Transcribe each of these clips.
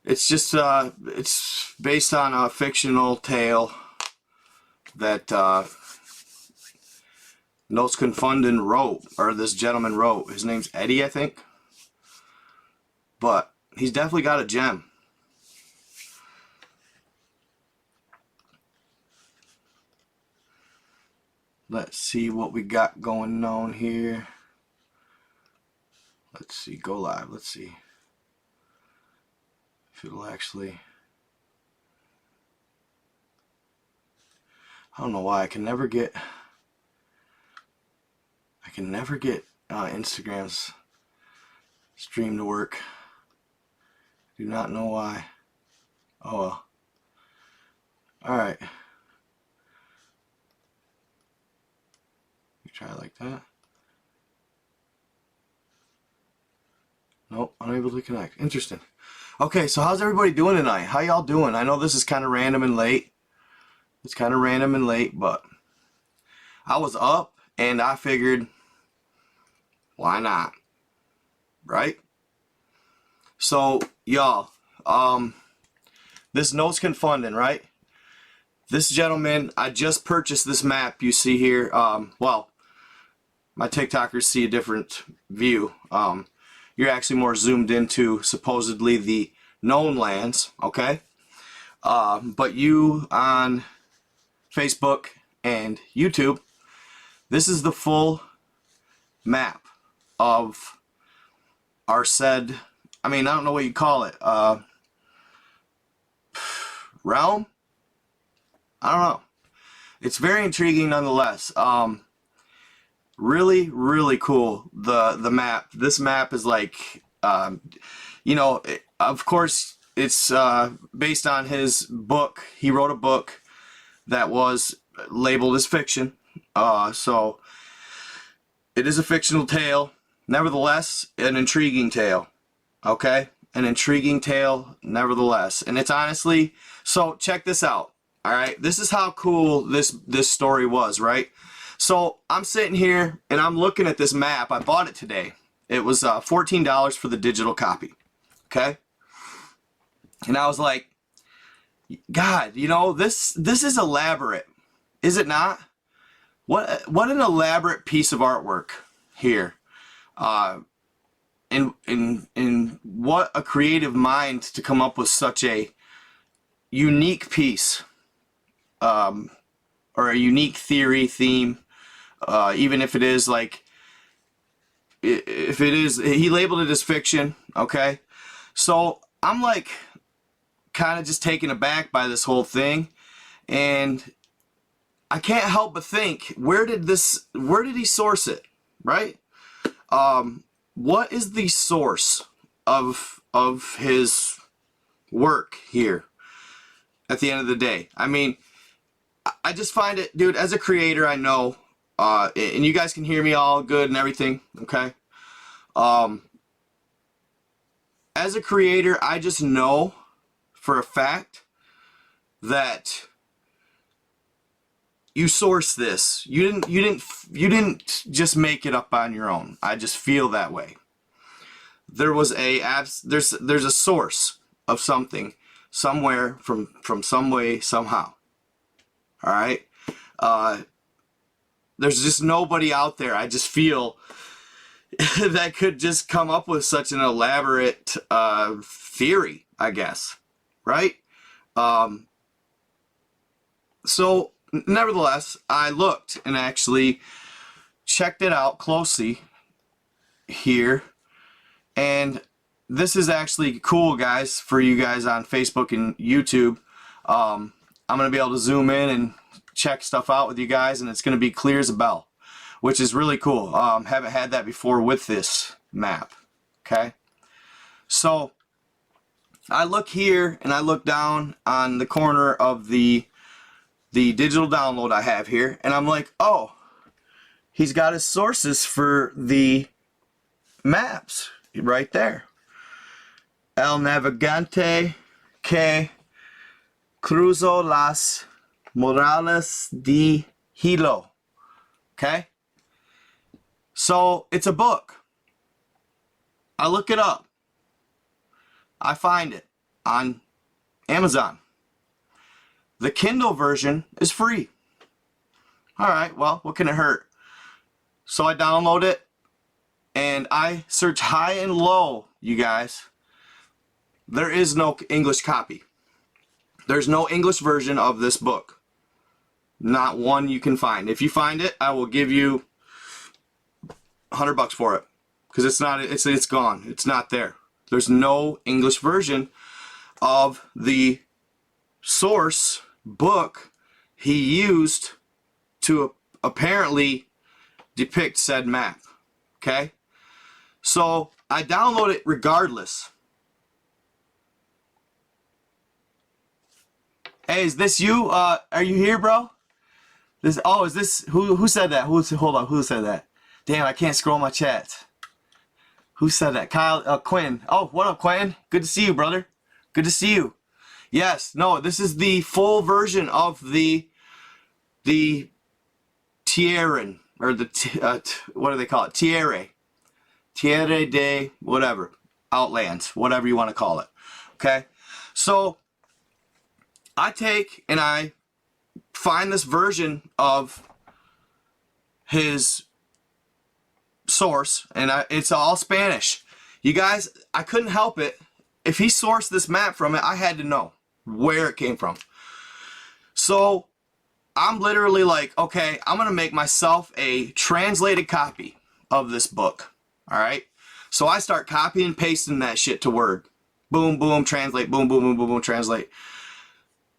It's just it's based on a fictional tale that Notes Confunden wrote, or this gentleman wrote. His name's Eddie, I think. But he's definitely got a gem. Let's see what we got going on here. Let's see, go live. Let's see if it'll actually. I don't know why I can never get Instagram's stream to work. Do not know why. Oh well. Alright. Try it like that. Nope, unable to connect. Interesting. Okay, so how's everybody doing tonight? How y'all doing? I know this is kind of random and late. It's kind of random and late, but I was up and I figured, why not? Right? So, y'all, this Notes Confunden, right? This gentleman, I just purchased this map you see here. Well, my TikTokers see a different view. You're actually more zoomed into supposedly the known lands, okay? But you on Facebook and YouTube, this is the full map of our said, I mean, I don't know what you call it, realm? I don't know. It's very intriguing nonetheless. Really cool. The map. This map is like, you know, of course it's based on his book. He wrote a book that was labeled as fiction. So it is a fictional tale. Nevertheless, an intriguing tale. Okay? An intriguing tale, nevertheless. And it's honestly, so check this out. Alright? This is how cool this story was, right? So I'm sitting here and I'm looking at this map. I bought it today. It was $14 for the digital copy. Okay? And I was like, God, you know, this is elaborate. Is it not? What an elaborate piece of artwork here. And what a creative mind to come up with such a unique piece. Or a unique theory, theme. Even if it is like, if it is, he labeled it as fiction, okay? So I'm like kind of just taken aback by this whole thing, and I can't help but think, where did he source it, right? What is the source of his work here at the end of the day? I mean, I just find it, dude, as a creator, I know, and you guys can hear me all good and everything, okay? As a creator, I just know for a fact that you source this. You didn't just make it up on your own. I just feel that way. There was there's a source of something somewhere from some way, somehow. All right, there's just nobody out there, I just feel, that could just come up with such an elaborate theory, I guess, right? So nevertheless, I looked and actually checked it out closely here, and this is actually cool, guys, for you guys on Facebook and YouTube. I'm going to be able to zoom in and check stuff out with you guys, and it's going to be clear as a bell, which is really cool. Haven't had that before with this map. Okay? So, I look here, and I look down on the corner of the digital download I have here, and I'm like, oh, he's got his sources for the maps right there. El Navegante que Cruzó las Murallas de Hilo. Okay? So, it's a book. I look it up. I find it. on Amazon. The Kindle version is free. Alright, well, what can it hurt? So I download it, and I search high and low, you guys. There is no English copy. There's no English version of this book. Not one you can find. If you find it, I will give you $100 for it. Because it's gone. It's not there. There's no English version of the source book he used to apparently depict said map. Okay? So I download it regardless. Hey, is this you? Are you here, bro? Is this who said that? Hold on, who said that? Damn, I can't scroll my chat. Who said that? Kyle, Quinn. Oh, what up, Quinn? Good to see you, brother. Good to see you. Yes, no, this is the full version of the Tierran, or the what do they call it? Tierra de whatever, Outlands, whatever you want to call it. Okay, so I take and I find this version of his source, and it's all Spanish. You guys, I couldn't help it. If he sourced this map from it, I had to know where it came from. So I'm literally like, okay, I'm gonna make myself a translated copy of this book. Alright? So I start copying and pasting that shit to Word. Boom, boom, translate, boom, boom, boom, boom, boom, translate.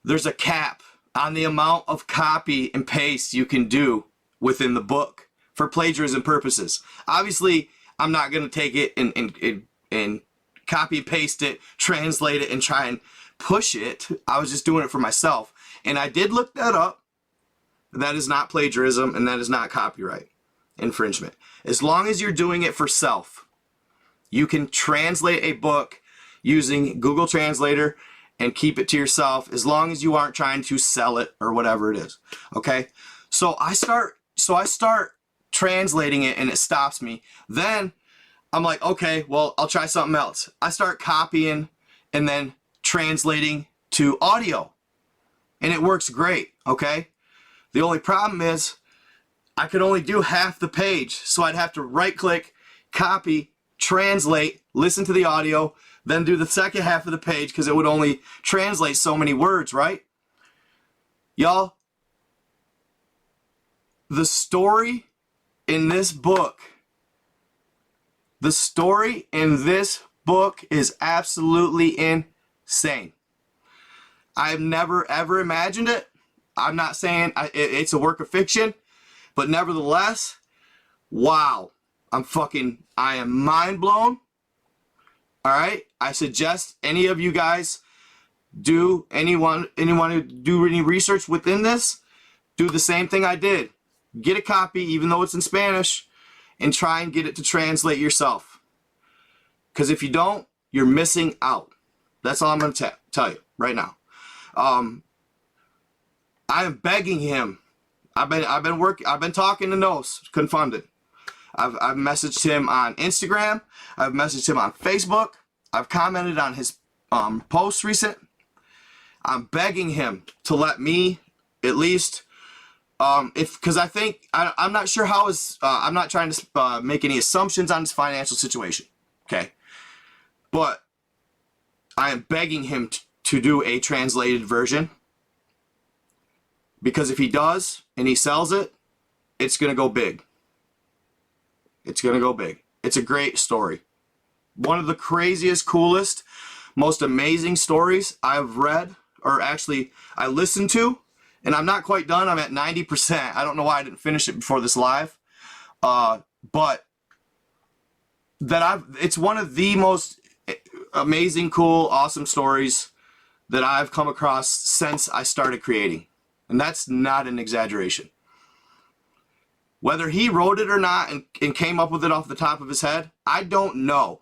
There's a cap on the amount of copy and paste you can do within the book for plagiarism purposes. Obviously, I'm not going to take it and copy and paste it, translate it, and try and push it. I was just doing it for myself. And I did look that up. That is not plagiarism, and that is not copyright infringement. As long as you're doing it for self, you can translate a book using Google Translator and keep it to yourself, as long as you aren't trying to sell it or whatever it is. Okay? So I start translating it, and it stops me. Then I'm like, okay, well, I'll try something else. I start copying and then translating to audio, and it works great. Okay? The only problem is I could only do half the page, so I'd have to right click, copy, translate, listen to the audio, then do the second half of the page, because it would only translate so many words, right? Y'all, the story in this book is absolutely insane. I've never ever imagined it. I'm not saying it's a work of fiction, but nevertheless, wow, I am mind blown. All right, I suggest any of you guys anyone who do any research within this, do the same thing I did. Get a copy, even though it's in Spanish, and try and get it to translate yourself. Because if you don't, you're missing out. That's all I'm going to tell you right now. I am begging him. I've been talking to Nos Confunden. I've messaged him on Instagram. I've messaged him on Facebook. I've commented on his posts recent. I'm begging him to let me at least, because I think I'm not sure how his. I'm not trying to make any assumptions on his financial situation. Okay, but I am begging him to do a translated version, because if he does and he sells it, it's gonna go big. It's gonna go big. It's a great story. One of the craziest, coolest, most amazing stories I've read, or actually I listened to, and I'm not quite done. I'm at 90%. I don't know why I didn't finish it before this live, but it's one of the most amazing, cool, awesome stories that I've come across since I started creating, and that's not an exaggeration. Whether he wrote it or not and came up with it off the top of his head, I don't know.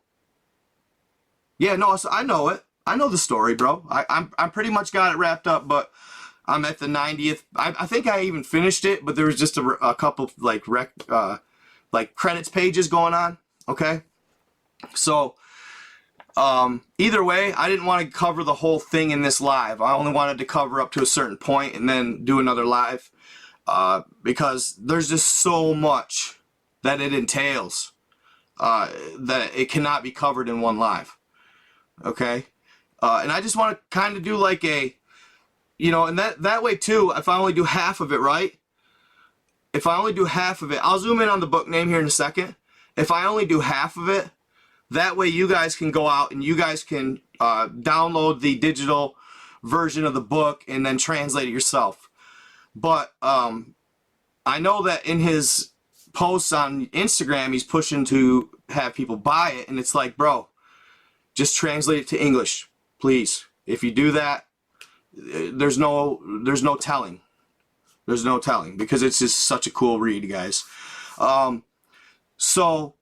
Yeah, no, so I know it. I know the story, bro. I'm pretty much got it wrapped up, but I'm at the 90th. I think I even finished it, but there was just a couple like credits pages going on. Okay, so Either way, I didn't want to cover the whole thing in this live. I only wanted to cover up to a certain point and then do another live, because there's just so much that it entails that it cannot be covered in one live. Okay? And I just want to kind of do like a, you know, and that way too, if I only do half of it, right? If I only do half of it, I'll zoom in on the book name here in a second. If I only do half of it, that way you guys can go out and you guys can download the digital version of the book and then translate it yourself. But I know that in his posts on Instagram, he's pushing to have people buy it, and it's like, bro, just translate it to English, please. If you do that, there's no telling. There's no telling, because it's just such a cool read, guys. So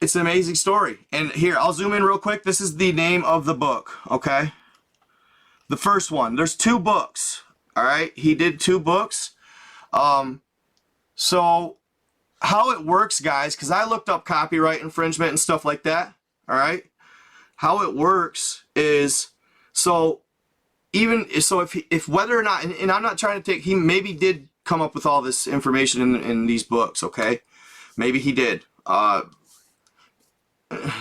it's an amazing story. And here, I'll zoom in real quick. This is the name of the book, okay? The first one. There's 2 books, all right? He did 2 books. So how it works, guys, because I looked up copyright infringement and stuff like that, all right? How it works is, so if whether or not, and I'm not trying to take, he maybe did come up with all this information in these books, okay? Maybe he did.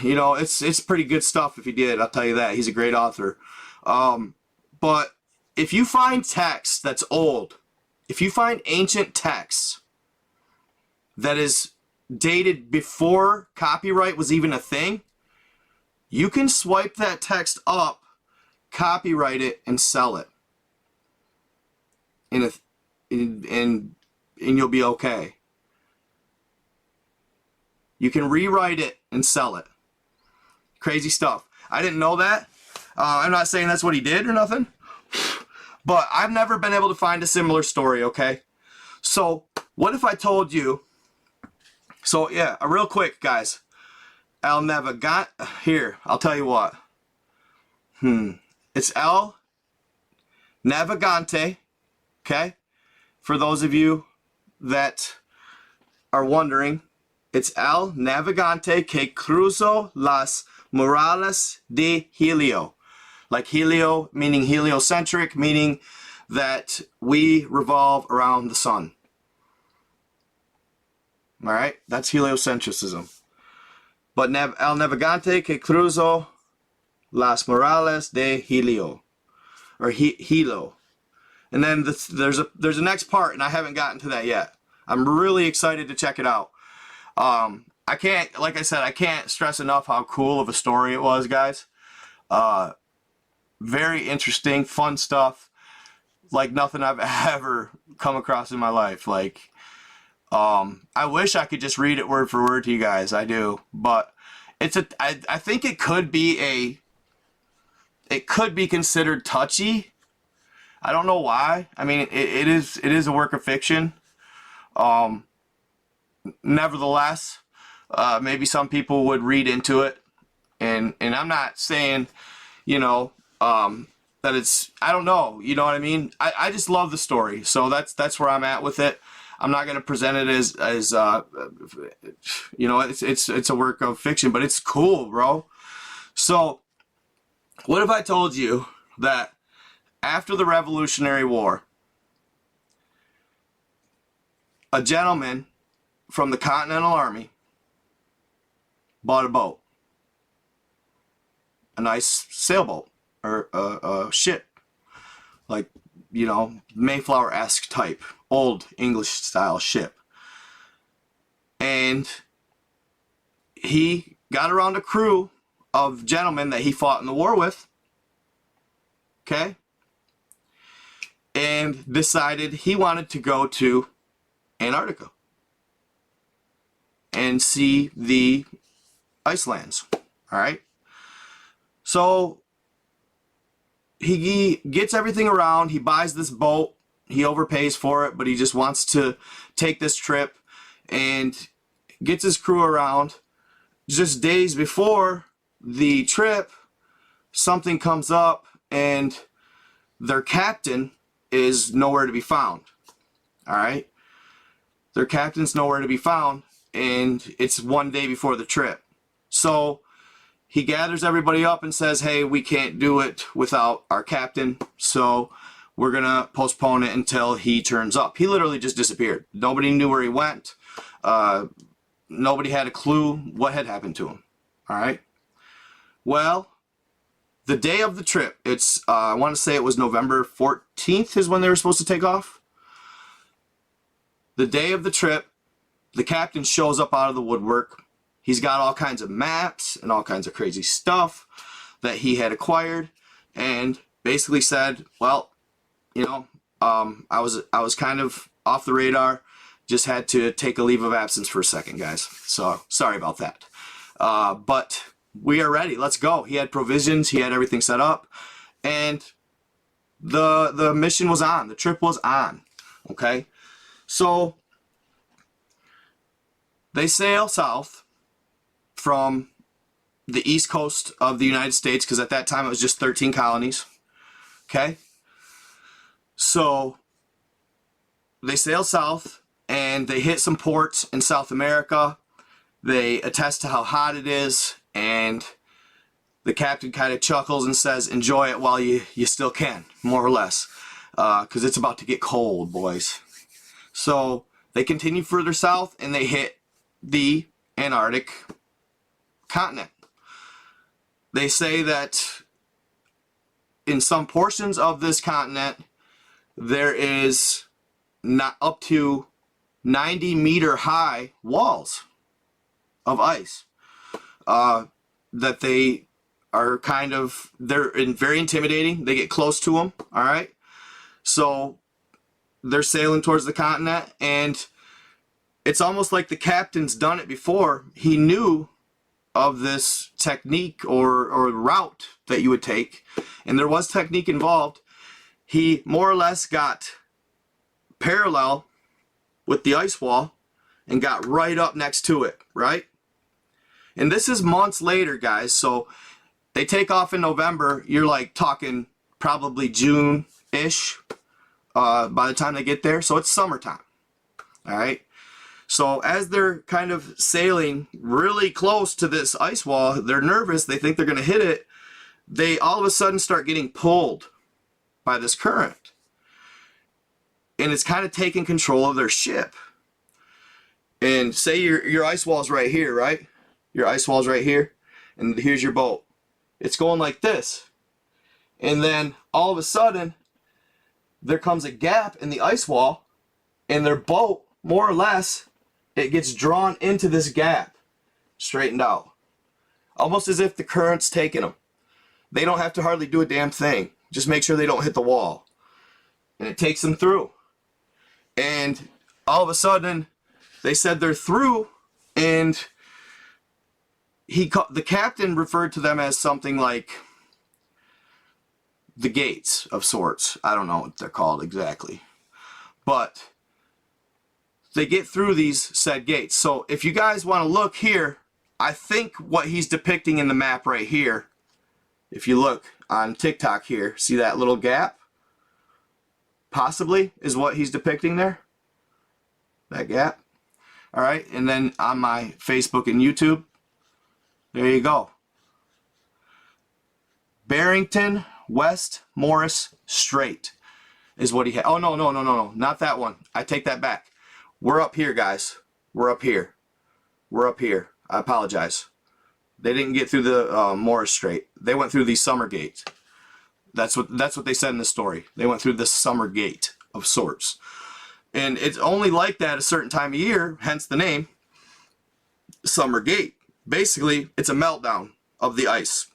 You know, it's pretty good stuff if he did, I'll tell you that. He's a great author. But if you find text that's old, if you find ancient text that is dated before copyright was even a thing, you can swipe that text up, copyright it, and sell it. And you'll be okay. You can rewrite it and sell it. Crazy stuff. I didn't know that. I'm not saying that's what he did or nothing, but I've never been able to find a similar story, okay? So what if I told you, so yeah, real quick, guys, El Navegante, here, I'll tell you what. It's El Navegante, okay? For those of you that are wondering, it's El Navegante que cruzó las murallas de Helio. Like helio, meaning heliocentric, meaning that we revolve around the sun. Alright? That's heliocentrism. But El Navegante que cruzó las murallas de Helio. Or Hilo. And then there's a next part, and I haven't gotten to that yet. I'm really excited to check it out. I can't, like I said, I can't stress enough how cool of a story it was, guys. Very interesting, fun stuff, like nothing I've ever come across in my life. Like, I wish I could just read it word for word to you guys. I do, but I think it could be considered touchy. I don't know why. I mean, it is a work of fiction. Nevertheless, maybe some people would read into it, and I'm not saying, you know, that it's, I don't know, you know what I mean? I just love the story, so that's where I'm at with it. I'm not going to present it as you know, it's a work of fiction, but it's cool, bro. So what if I told you that after the Revolutionary War, a gentleman from the Continental Army bought a boat, a nice sailboat, or a ship, like, you know, Mayflower-esque type, old English style ship, and he got around a crew of gentlemen that he fought in the war with, okay, and decided he wanted to go to Antarctica and see the ice lands. All right, so he gets everything around. He buys this boat. He overpays for it, but he just wants to take this trip and gets his crew around. Just days before the trip, something comes up and their captain is nowhere to be found. All right, their captain's nowhere to be found, and it's one day before the trip. So he gathers everybody up and says, hey, we can't do it without our captain, so we're going to postpone it until he turns up. He literally just disappeared. Nobody knew where he went. Nobody had a clue what had happened to him. All right. Well, the day of the trip, it's I want to say it was November 14th is when they were supposed to take off. The day of the trip, the captain shows up out of the woodwork. He's got all kinds of maps and all kinds of crazy stuff that he had acquired, and basically said, well, you know, I was kind of off the radar. Just had to take a leave of absence for a second, guys. So sorry about that. But we are ready. Let's go. He had provisions. He had everything set up, and the mission was on. The trip was on. Okay, so they sail south from the east coast of the United States, because at that time it was just 13 colonies. Okay, so they sail south and they hit some ports in South America. They attest to how hot it is, and the captain kind of chuckles and says, enjoy it while you still can, more or less, because it's about to get cold, boys. So they continue further south and they hit the Antarctic continent. They say that in some portions of this continent there is not up to 90-meter high walls of ice that they are kind of, they're very intimidating. They get close to them. All right, so they're sailing towards the continent, and it's almost like the captain's done it before. He knew of this technique or route that you would take, and there was technique involved. He more or less got parallel with the ice wall and got right up next to it, right? And this is months later, guys. So they take off in November. You're like talking probably June-ish by the time they get there. So it's summertime. All right. So as they're kind of sailing really close to this ice wall, they're nervous. They think they're going to hit it. They all of a sudden start getting pulled by this current. And it's kind of taking control of their ship. And say your ice wall's right here, right? Your ice wall's right here. And here's your boat. It's going like this. And then all of a sudden, there comes a gap in the ice wall, and their boat, more or less, it gets drawn into this gap, straightened out. Almost as if the current's taking them. They don't have to hardly do a damn thing. Just make sure they don't hit the wall. And it takes them through. And all of a sudden, they said they're through, and the captain referred to them as something like the gates of sorts. I don't know what they're called exactly. But they get through these said gates. So if you guys want to look here, I think what he's depicting in the map right here, if you look on TikTok here, see that little gap? Possibly is what he's depicting there. That gap. All right, and then on my Facebook and YouTube, there you go. Barrington West Morris Strait is what he had. Oh, no, not that one. I take that back. We're up here, guys. We're up here. We're up here. I apologize. They didn't get through the Morris Strait. They went through the Summer Gate. That's what they said in the story. They went through the Summer Gate of sorts. And it's only like that a certain time of year, hence the name, Summer Gate. Basically, it's a meltdown of the ice,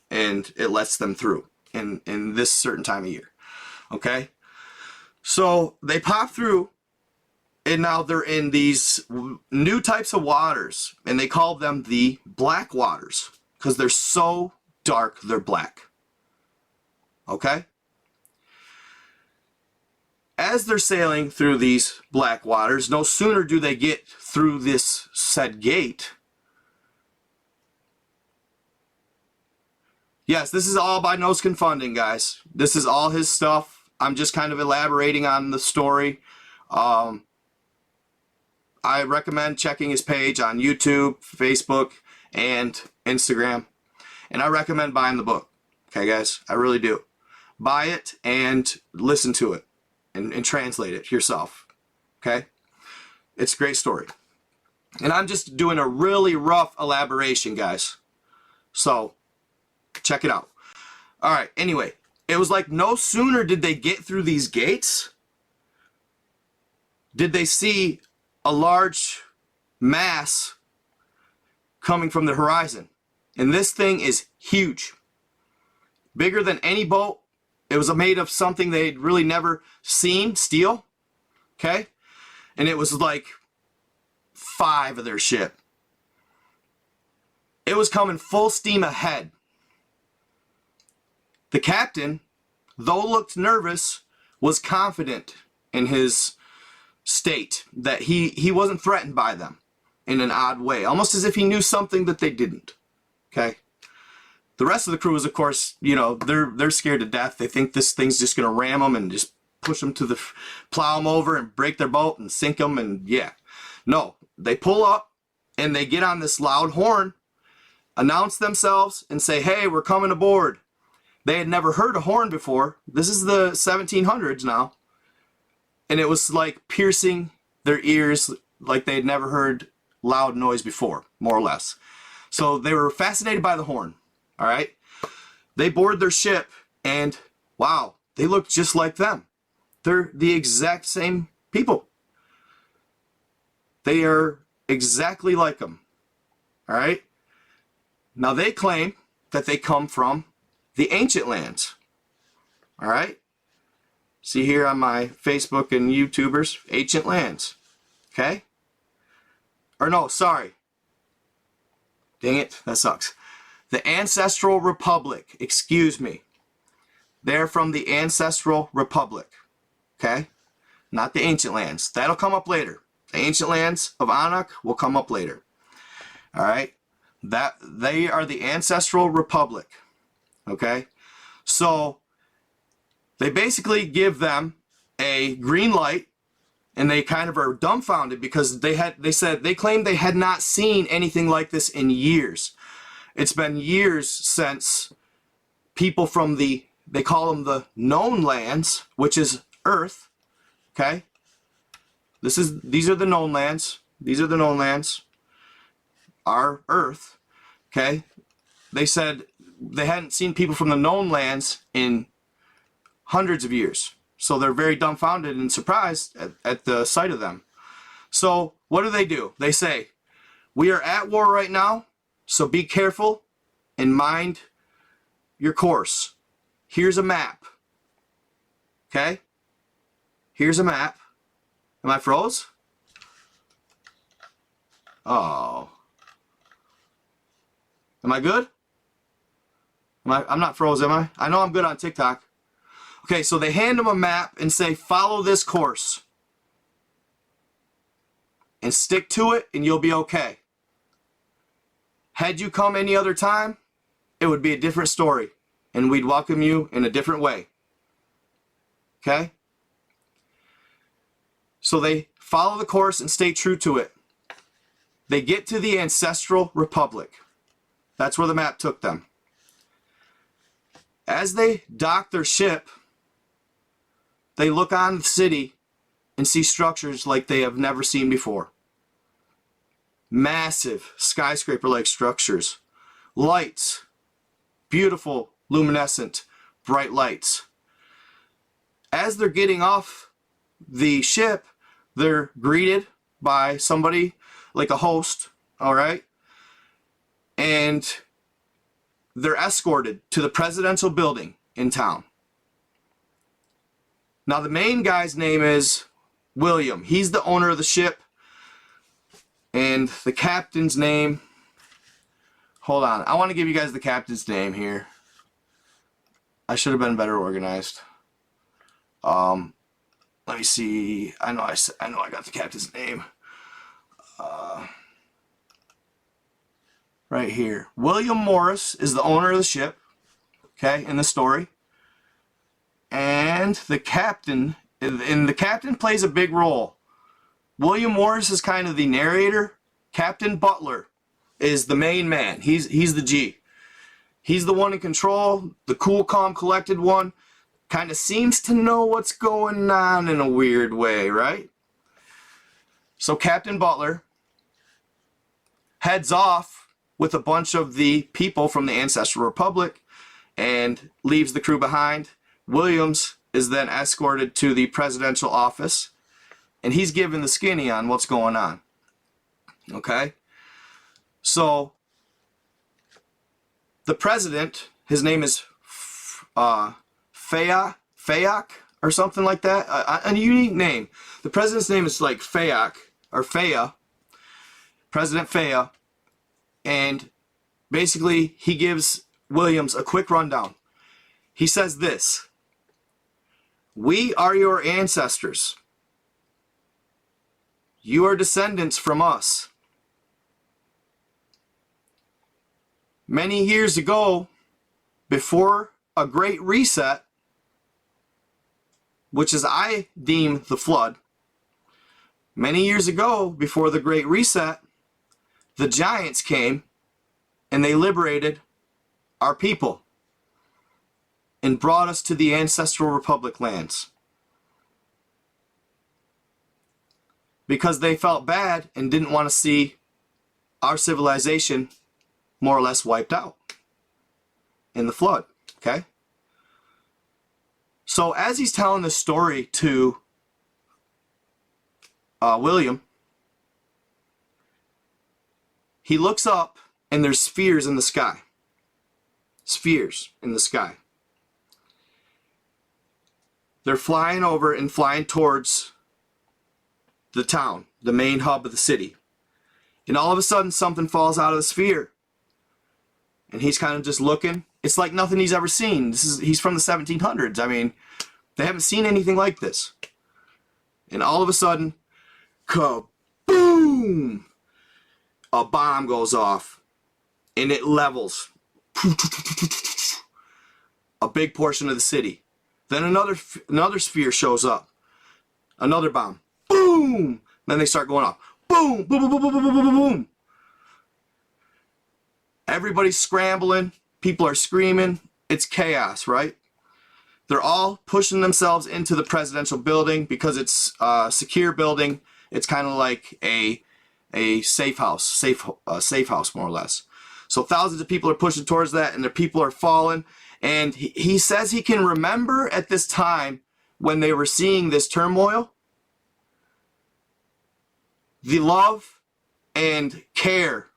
and it lets them through in this certain time of year. Okay? So they pop through, and now they're in these new types of waters, and they call them the black waters because they're so dark, they're black. Okay? As they're sailing through these black waters, no sooner do they get through this said gate. Yes, this is all by Confunden, guys. This is all his stuff. I'm just kind of elaborating on the story. I recommend checking his page on YouTube, Facebook, and Instagram. And I recommend buying the book. Okay, guys, I really do. Buy it and listen to it and translate it yourself. Okay? It's a great story. And I'm just doing a really rough elaboration, guys. So, check it out. Alright, anyway, it was like no sooner did they get through these gates, did they see a large mass coming from the horizon. And this thing is huge. Bigger than any boat. It was made of something they'd really never seen, steel. Okay? And it was like 5 of their ship. It was coming full steam ahead. The captain, though looked nervous, was confident in his state that he wasn't threatened by them in an odd way, almost as if he knew something that they didn't. Okay? The rest of the crew is, of course, you know, they're scared to death. They think this thing's just going to ram them and just push them to the, plow them over and break their boat and sink them, and yeah. No, they pull up and they get on this loud horn, announce themselves, and say, hey, we're coming aboard. They had never heard a horn before. This is the 1700s now. And it was like piercing their ears like they had never heard loud noise before, more or less. So they were fascinated by the horn. All right. They board their ship and wow, they look just like them. They're the exact same people. They are exactly like them. All right. Now they claim that they come from the ancient lands. All right. See here on my Facebook and YouTubers, ancient lands. Okay. Or no, sorry. Dang it, that sucks. The Ancestral Republic, excuse me. They're from the Ancestral Republic, okay? Not the ancient lands. That'll come up later. The ancient lands of Anak will come up later. All right? They are the Ancestral Republic, okay? So they basically give them a green light, and they kind of are dumbfounded because they claimed they had not seen anything like this in years. It's been years since people from they call them the known lands, which is Earth. Okay? These are the known lands. These are the known lands. Our Earth. Okay? They said they hadn't seen people from the known lands in hundreds of years. So they're very dumbfounded and surprised at the sight of them. So what do? They say, we are at war right now. So be careful and mind your course. Here's a map. Okay? Here's a map. Am I froze? Oh. Am I good? I'm not froze, am I? I know I'm good on TikTok. Okay, so they hand them a map and say, follow this course. And stick to it and you'll be okay. Had you come any other time, it would be a different story. And we'd welcome you in a different way. Okay? So they follow the course and stay true to it. They get to the Ancestral Republic. That's where the map took them. As they dock their ship, they look on the city and see structures like they have never seen before. Massive skyscraper-like structures. Lights. Beautiful, luminescent, bright lights. As they're getting off the ship, they're greeted by somebody, like a host, all right? And they're escorted to the presidential building in town. Now, the main guy's name is William. He's the owner of the ship. And the captain's name... Hold on. I want to give you guys the captain's name here. I should have been better organized. Let me see. I know I got the captain's name. Right here. William Morris is the owner of the ship. Okay, in the story. And the captain, the captain plays a big role. William Morris is kind of the narrator. Captain Butler is the main man. He's the G. He's the one in control, the cool, calm, collected one. Kind of seems to know what's going on in a weird way, right? So Captain Butler heads off with a bunch of the people from the Ancestral Republic and leaves the crew behind. Williams is then escorted to the presidential office, and he's given the skinny on what's going on. Okay? So, the president, his name is Fayak or something like that. A unique name. The president's name is like Fayak, or Faya. President Faya. And basically, he gives Williams a quick rundown. He says this: "We are your ancestors. You are descendants from us. Many years ago, before a great reset, which is I deem the flood, many years ago, before the great reset, the giants came and they liberated our people and brought us to the Ancestral Republic lands. Because they felt bad and didn't want to see our civilization more or less wiped out in the flood." Okay? So as he's telling this story to William, he looks up and there's spheres in the sky. Spheres in the sky. They're flying over and flying towards the town, the main hub of the city. And all of a sudden something falls out of the sphere. And he's kind of just looking. It's like nothing he's ever seen. He's from the 1700s. I mean, they haven't seen anything like this. And all of a sudden, kaboom! A bomb goes off. And it levels a big portion of the city. Then another sphere shows up. Another bomb. Boom! Then they start going off. Boom! Boom! Boom! Boom! Boom! Boom! Boom! Boom! Everybody's scrambling. People are screaming. It's chaos, right? They're all pushing themselves into the presidential building because it's a secure building. It's kind of like a safe house, safe house more or less. So thousands of people are pushing towards that, and their people are falling. And he says he can remember at this time when they were seeing this turmoil, the love and care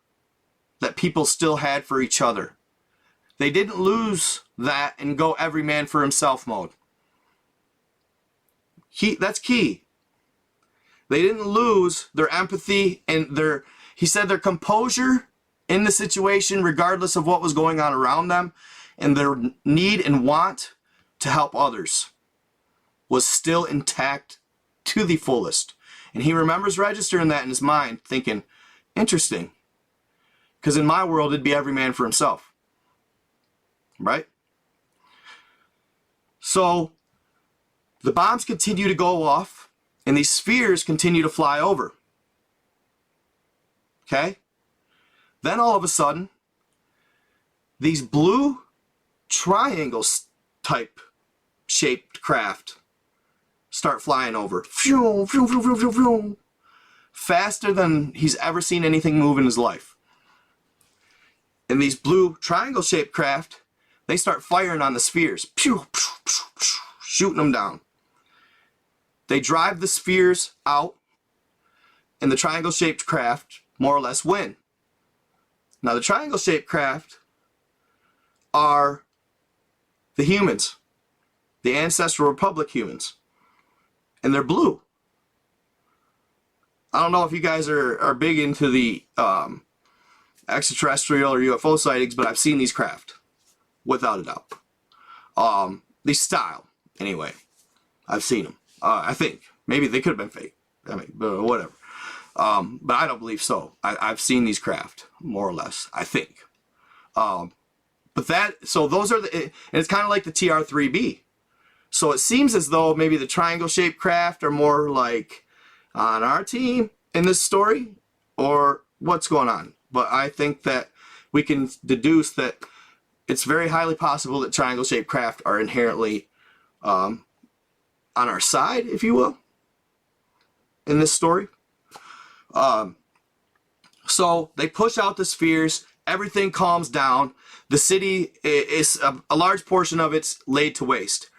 that people still had for each other. They didn't lose that and go every man for himself mode. That's key. They didn't lose their empathy and he said their composure in the situation, regardless of what was going on around them, and their need and want to help others was still intact to the fullest. And he remembers registering that in his mind, thinking, interesting. Because in my world, it'd be every man for himself. Right? So, the bombs continue to go off, and these spheres continue to fly over. Okay? Then all of a sudden, these blue triangle type shaped craft start flying over. Faster than he's ever seen anything move in his life. And these blue triangle shaped craft, they start firing on the spheres. Shooting them down. They drive the spheres out, and the triangle shaped craft more or less win. Now the triangle shaped craft are the humans, the Ancestral Republic humans, and they're blue. I don't know if you guys are big into the extraterrestrial or UFO sightings, but I've seen these craft, without a doubt. The style, anyway. I've seen them. I think. Maybe they could have been fake. I mean, but whatever. But I don't believe so. I've seen these craft, more or less, I think. So those are and it's kind of like the TR-3B. So it seems as though maybe the triangle-shaped craft are more like on our team in this story, or what's going on? but I think that we can deduce that it's very highly possible that triangle-shaped craft are inherently on our side, if you will, in this story. So they push out the spheres, everything calms down, the city is a large portion of it's laid to waste.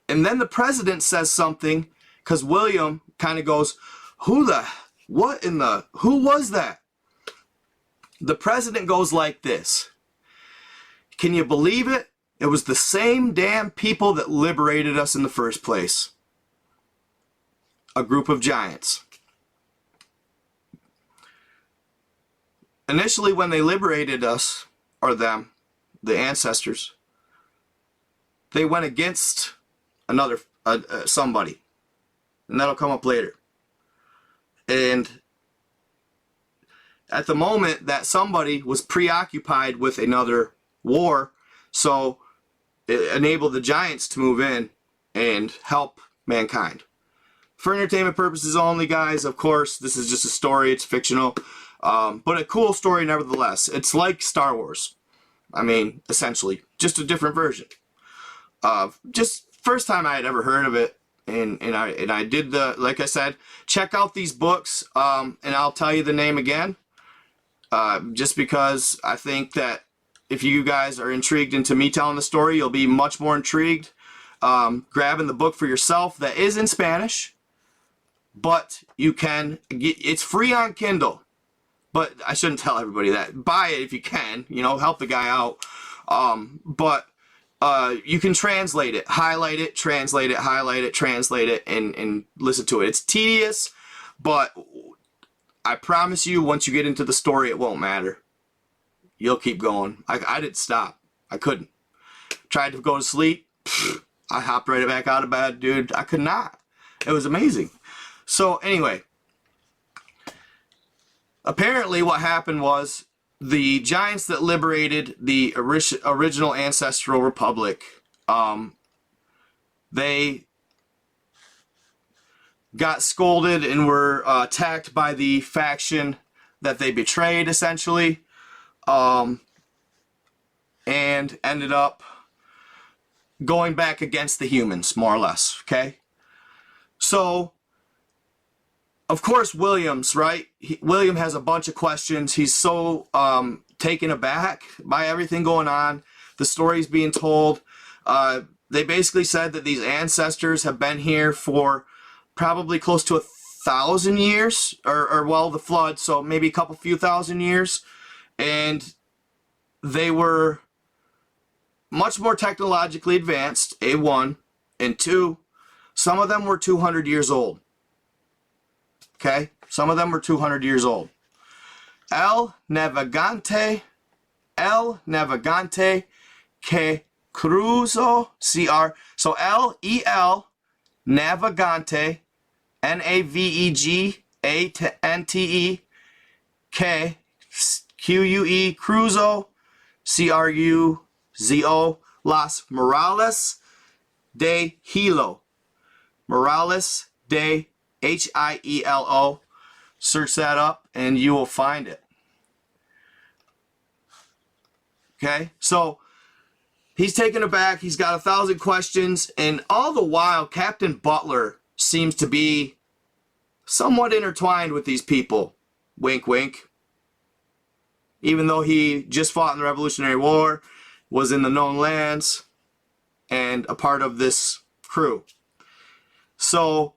And then the president says something, because William kind of goes, who was that? The president goes like this. Can you believe it? It was the same damn people that liberated us in the first place. A group of giants. Initially, when they liberated us, or them, the ancestors, they went against another somebody, and that'll come up later. And at the moment, that somebody was preoccupied with another war, so it enabled the giants to move in and help mankind. For entertainment purposes only, guys, of course, this is just a story, it's fictional. But a cool story nevertheless. It's like Star Wars. I mean, essentially, just a different version. Just first time I had ever heard of it, and I did like I said, check out these books, and I'll tell you the name again. Just because I think that if you guys are intrigued into me telling the story, you'll be much more intrigued grabbing the book for yourself. That is in Spanish, but you can get, it's free on Kindle. But I shouldn't tell everybody that. Buy it if you can, you know, help the guy out. But you can translate it, highlight it, translate it, highlight it, translate it, and listen to it. It's tedious, but I promise you, once you get into the story, it won't matter. You'll keep going. I didn't stop. I couldn't. Tried to go to sleep. I hopped right back out of bed, dude. I could not. It was amazing. So anyway, apparently what happened was the giants that liberated the original ancestral republic, they got scolded and were attacked by the faction that they betrayed, essentially, and ended up going back against the humans, more or less, okay? So of course, Williams, right? William has a bunch of questions. He's so taken aback by everything going on. The story's being told. They basically said that these ancestors have been here for probably close to 1,000 years, or well, the flood, so maybe a few thousand years. And they were much more technologically advanced, A1, and 2, some of them were 200 years old. Okay, some of them were 200 years old. El Navegante que cruzó, CR. So L-E-L, Navegante, N-A-V-E-G-A-N-T-E, K, Q-U-E, Cruzo, C-R-U-Z-O, Las Morales de Hilo. Morales de H-I-E-L-O. Search that up and you will find it. Okay, so he's taken aback. He's got 1,000 questions, and all the while, Captain Butler seems to be somewhat intertwined with these people. Wink, wink. Even though he just fought in the Revolutionary War, was in the known lands, and a part of this crew. So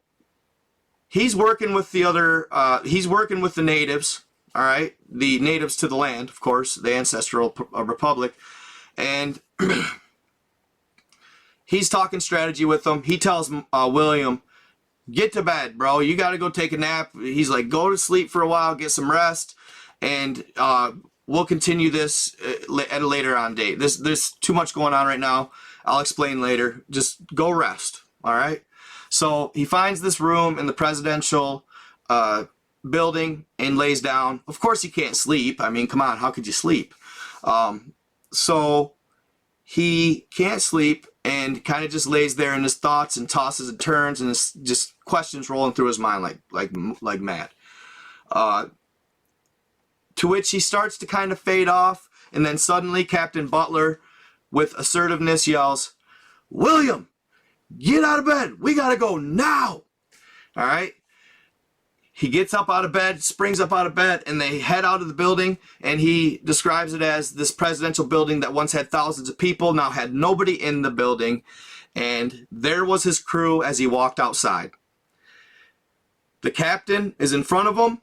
he's working with the other, he's working with the natives, all right? The natives to the land, of course, the ancestral republic. And he's talking strategy with them. He tells William, get to bed, bro. You got to go take a nap. He's like, go to sleep for a while, get some rest, and we'll continue this at a later on date. There's too much going on right now. I'll explain later. Just go rest, all right? So he finds this room in the presidential building and lays down. Of course he can't sleep. I mean, come on, how could you sleep? So he can't sleep and kind of just lays there in his thoughts and tosses and turns, and it's just questions rolling through his mind like mad. to which he starts to kind of fade off, and then suddenly Captain Butler, with assertiveness, yells, "William, get out of bed. We gotta go now." All right. He gets up out of bed, springs up out of bed, and they head out of the building, and he describes it as this presidential building that once had thousands of people, now had nobody in the building, and there was his crew as he walked outside. The captain is in front of him,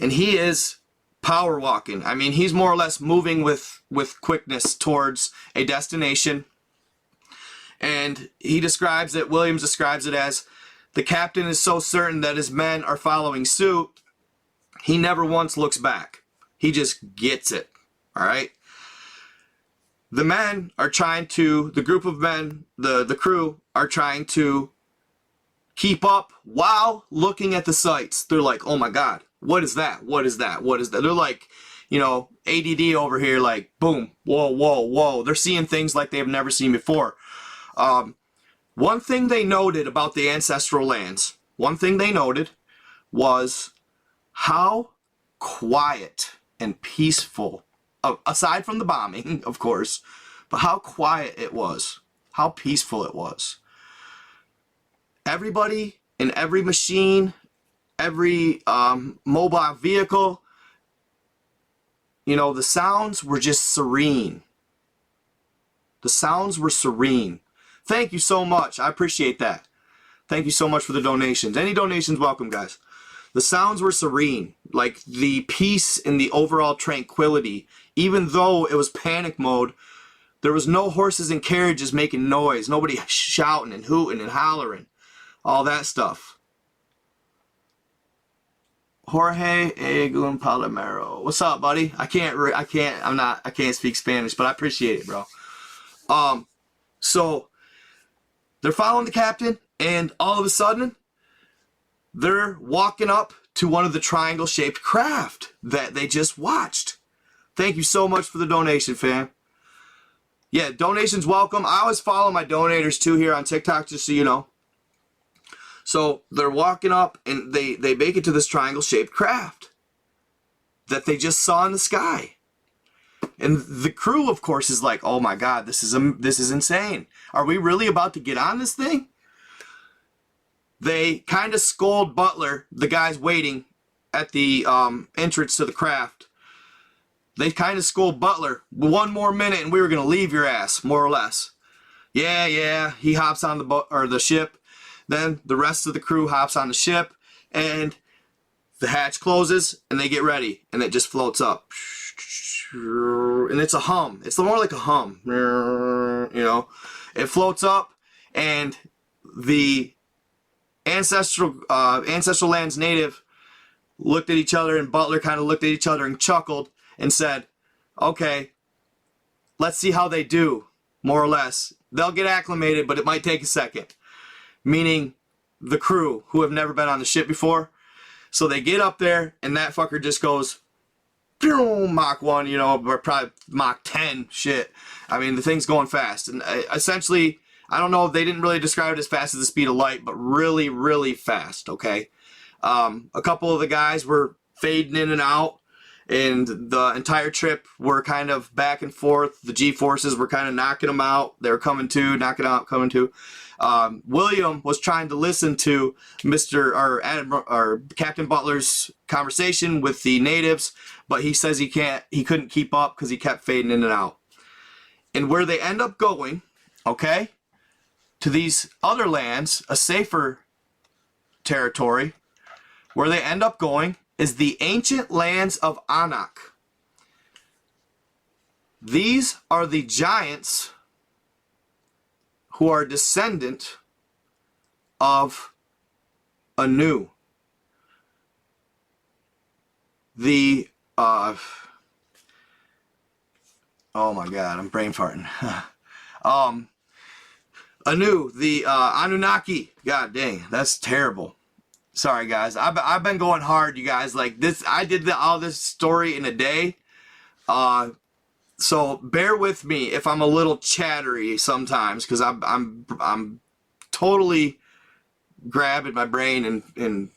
and he is power walking. I mean, he's more or less moving with quickness towards a destination, and Williams describes it as, the captain is so certain that his men are following suit, he never once looks back. He just gets it. All right. The men are trying to, the group of men, the crew are trying to keep up while looking at the sights. They're like, oh my God, what is that? What is that? What is that? They're like, you know, ADD over here, like, boom, whoa, whoa, whoa. They're seeing things like they've never seen before. One thing they noted about the ancestral lands, was how quiet and peaceful, aside from the bombing, of course, but how quiet it was, how peaceful it was. Everybody in every machine, every mobile vehicle, you know, the sounds were just serene. The sounds were serene. Thank you so much. I appreciate that. Thank you so much for the donations. Any donations, welcome, guys. The sounds were serene. Like the peace and the overall tranquility. Even though it was panic mode, there was no horses and carriages making noise. Nobody shouting and hooting and hollering. All that stuff. Jorge Egun Palomero. What's up, buddy? I can't speak Spanish, but I appreciate it, bro. So they're following the captain, and all of a sudden, they're walking up to one of the triangle-shaped craft that they just watched. Thank you so much for the donation, fam. Yeah, donations welcome. I always follow my donators, too, here on TikTok, just so you know. So they're walking up, and they make it to this triangle-shaped craft that they just saw in the sky. And the crew, of course, is like, oh my God, this is insane. Are we really about to get on this thing? They kind of scold Butler, the guy's waiting at the entrance to the craft. They kind of scold Butler, 1 more minute and we were going to leave your ass, more or less. Yeah, he hops on the ship. Then the rest of the crew hops on the ship, and the hatch closes, and they get ready, and it just floats up. And it's a hum. It's more like a hum. You know, it floats up, and the ancestral lands native looked at each other, and Butler kind of looked at each other and chuckled and said, okay, let's see how they do, more or less. They'll get acclimated, but it might take a second. Meaning the crew who have never been on the ship before. So they get up there, and that fucker just goes Mach 1, you know, or probably Mach 10 shit. I mean, the thing's going fast. And essentially, I don't know, they didn't really describe it as fast as the speed of light, but really, really fast, okay? A couple of the guys were fading in and out, and the entire trip were kind of back and forth. The G-forces were kind of knocking them out. They were coming to, knocking out, coming to. William was trying to listen to Captain Butler's conversation with the natives, but he says he couldn't keep up because he kept fading in and out. And where they end up going, okay, to these other lands, a safer territory, where they end up going is the ancient lands of Anak. These are the giants who are descendant of Anu. The, oh my God, I'm brain farting. Anu, the Anunnaki. God dang, that's terrible. Sorry, guys. I've been going hard, you guys. Like this, I did all this story in a day. So bear with me if I'm a little chattery sometimes, because I'm totally grabbing my brain and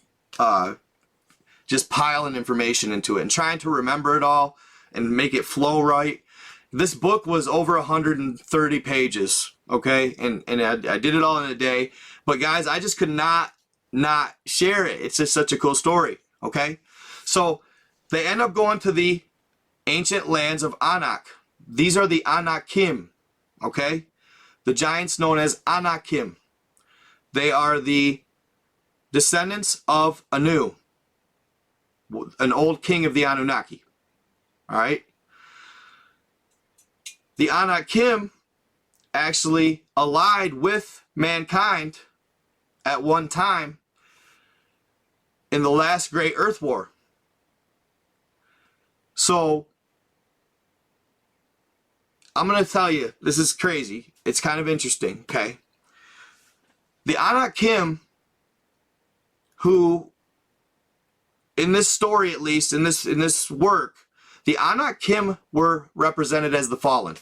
just piling information into it and trying to remember it all and make it flow right. This book was over 130 pages, okay? And I did it all in a day. But guys, I just could not share it. It's just such a cool story, okay? So they end up going to the ancient lands of Anak. These are the Anakim, okay? The giants known as Anakim. They are the descendants of Anu, an old king of the Anunnaki, all right? The Anakim actually allied with mankind at one time in the last great Earth War. So I'm going to tell you, this is crazy. It's kind of interesting, okay? The Anakim, who, in this story at least, in this work, the Anakim were represented as the fallen.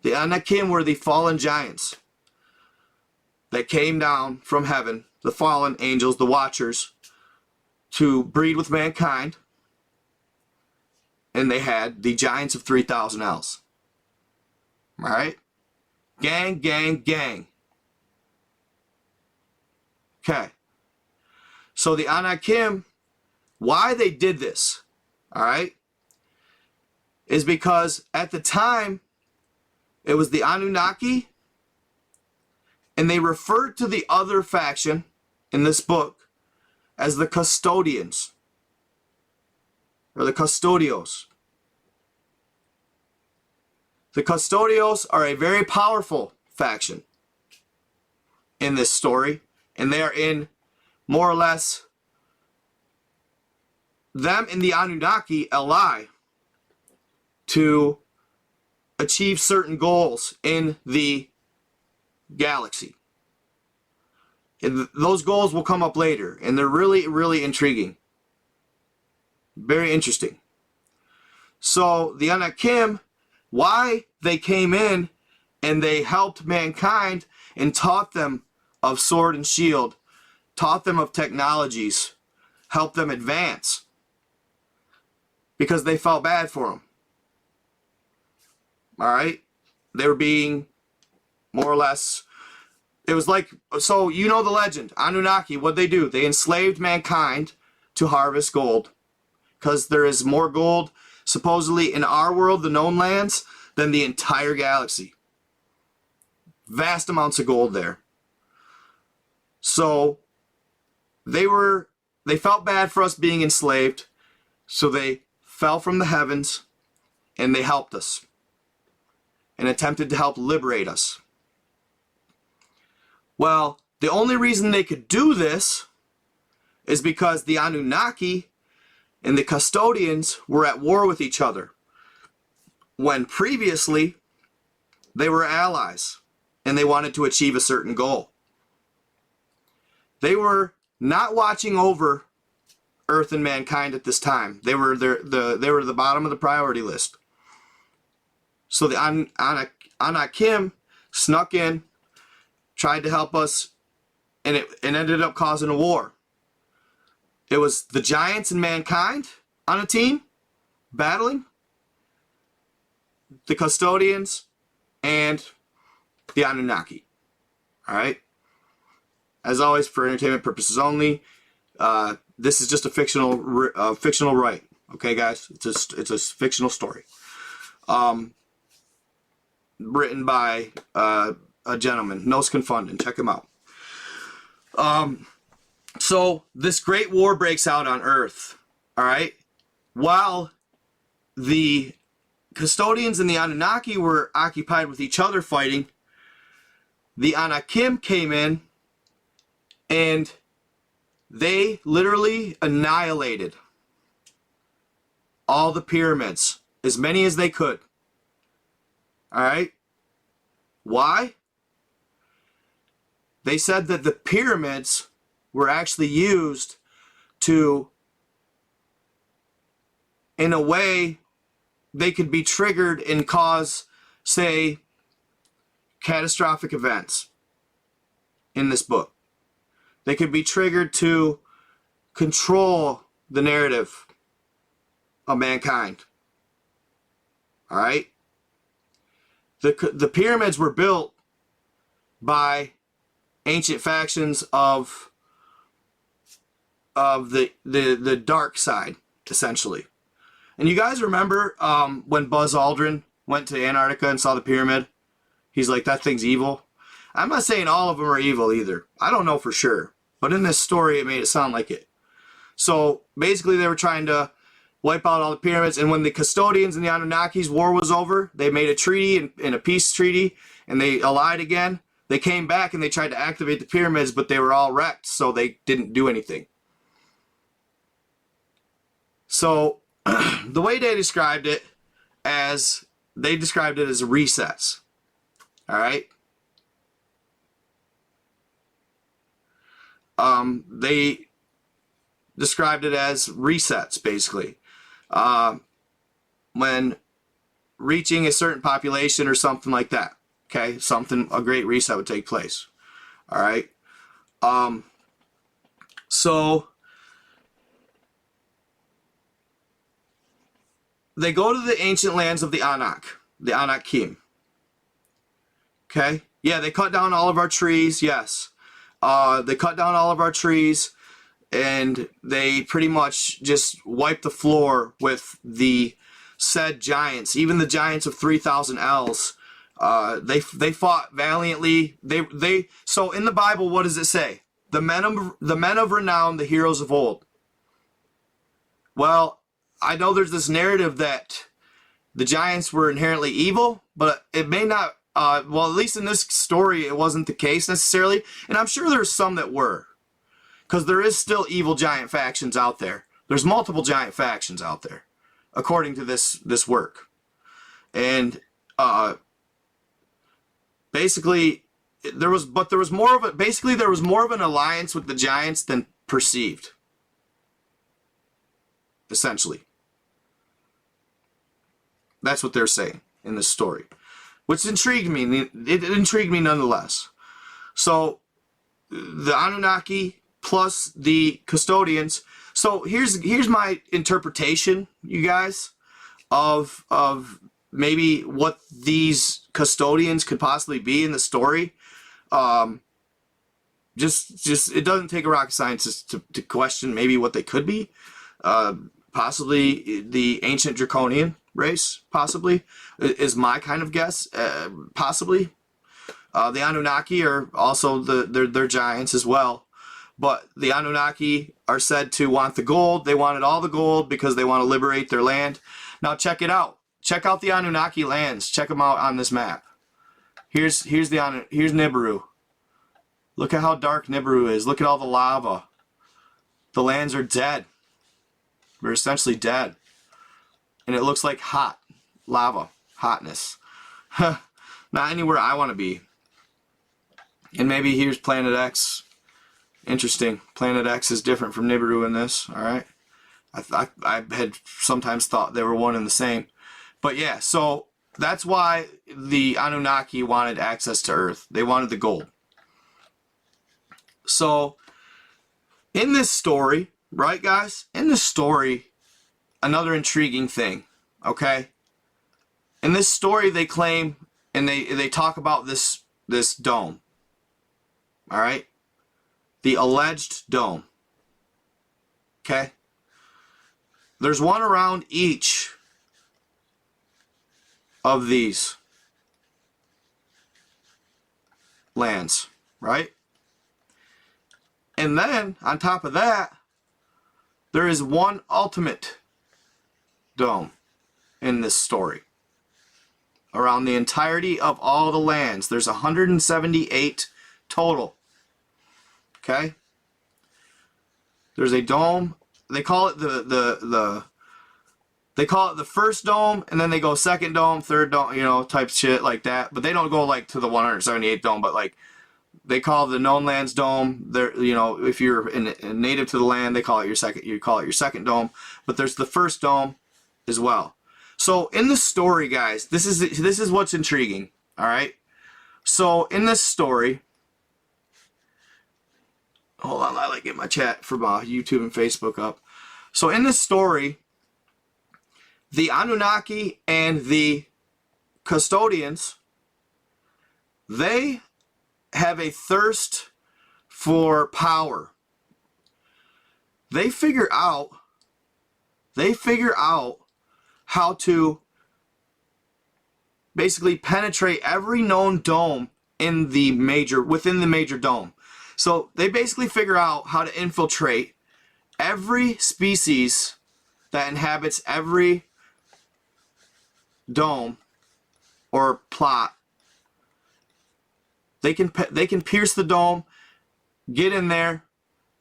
The Anakim were the fallen giants that came down from heaven, the fallen angels, the watchers, to breed with mankind. And they had the giants of 3,000 elves. Alright? Gang, gang, gang. Okay. So the Anakim, why they did this, alright, is because at the time, it was the Anunnaki, and they referred to the other faction in this book as the custodians, or the custodios. The custodios are a very powerful faction in this story, and they are in more or less, them and the Anunnaki ally to achieve certain goals in the galaxy. And those goals will come up later, and they're really, really intriguing. Very interesting. So the Anakim, why they came in and they helped mankind and taught them of sword and shield, taught them of technologies, helped them advance, because they felt bad for them. Alright? They were being more or less, it was like, so you know the legend, Anunnaki, what'd they do? They enslaved mankind to harvest gold, because there is more gold supposedly in our world, the known lands, than the entire galaxy. Vast amounts of gold there. So they felt bad for us being enslaved, so they fell from the heavens and they helped us and attempted to help liberate us. Well, the only reason they could do this is because the Anunnaki and the custodians were at war with each other, when previously they were allies and they wanted to achieve a certain goal. They were not watching over Earth and mankind at this time. They were the bottom of the priority list. So the Anakim snuck in, tried to help us, and it ended up causing a war. It was the giants and mankind on a team battling, the custodians, and the Anunnaki. Alright? As always, for entertainment purposes only, this is just a fictional right. Okay, guys? It's a fictional story. Written by a gentleman, Confunden. Check him out. So this great war breaks out on Earth, all right? While the custodians and the Anunnaki were occupied with each other fighting, the Anakim came in and they literally annihilated all the pyramids, as many as they could. All right? Why? They said that the pyramids were actually used to, in a way, they could be triggered and cause, say, catastrophic events in this book. They could be triggered to control the narrative of mankind. All right? The pyramids were built by ancient factions of the dark side, essentially. And you guys remember when Buzz Aldrin went to Antarctica and saw the pyramid? He's like, that thing's evil. I'm not saying all of them are evil either. I don't know for sure. But in this story, it made it sound like it. So basically, they were trying to wipe out all the pyramids. And when the custodians and the Anunnakis war was over, they made a treaty, and a peace treaty, and they allied again. They came back and they tried to activate the pyramids, but they were all wrecked, so they didn't do anything. So the way they described it as resets. All right. They described it as resets, basically. When reaching a certain population or something like that. Okay, a great reset would take place. All right. So they go to the ancient lands of the Anak, the Anakim. Okay. Yeah, they cut down all of our trees. Yes. They cut down all of our trees, and they pretty much just wiped the floor with the said giants, even the giants of 3,000 ells. They fought valiantly. So in the Bible, what does it say? The men of renown, the heroes of old. Well, I know there's this narrative that the giants were inherently evil, but it may not. Well, at least in this story, it wasn't the case necessarily, and I'm sure there's some that were, because there is still evil giant factions out there. There's multiple giant factions out there, according to this work, and basically there was more of an alliance with the giants than perceived. Essentially, that's what they're saying in this story. Which intrigued me. It intrigued me nonetheless. So, the Anunnaki plus the custodians. So here's my interpretation, you guys, of maybe what these custodians could possibly be in the story. Just it doesn't take a rocket scientist to question maybe what they could be. Possibly the ancient draconian race, possibly, is my kind of guess. Possibly. The Anunnaki are also they're giants as well. But the Anunnaki are said to want the gold. They wanted all the gold because they want to liberate their land. Now check it out. Check out the Anunnaki lands. Check them out on this map. Here's Nibiru. Look at how dark Nibiru is. Look at all the lava. The lands are dead. They're essentially dead. And it looks like hot lava, hotness. Not anywhere I want to be. And maybe here's Planet X. Interesting. Planet X is different from Nibiru in this. All right. I had sometimes thought they were one and the same. But yeah, so that's why the Anunnaki wanted access to Earth. They wanted the gold. So in this story, right guys? In this story, another intriguing thing, okay? In this story, they claim, and they talk about this dome, all right? The alleged dome, okay? There's one around each of these lands, right? And then, on top of that, there is one ultimate dome in this story. Around the entirety of all the lands. There's 178 total. Okay? There's a dome. They call it they call it the first dome, and then they go second dome, third dome, you know, type shit like that. But they don't go like to the 178 dome, but like they call the known lands dome. There, you know, if you're a native to the land, they call it your second. You call it your second dome. But there's the first dome as well. So in the story, guys, this is what's intriguing. All right. So in this story, hold on, I like get my chat for YouTube and Facebook up. So in this story, the Anunnaki and the custodians, they have a thirst for power. They figure out how to basically penetrate every known dome in within the major dome. So they basically figure out how to infiltrate every species that inhabits every dome or plot. They can pierce the dome, get in there,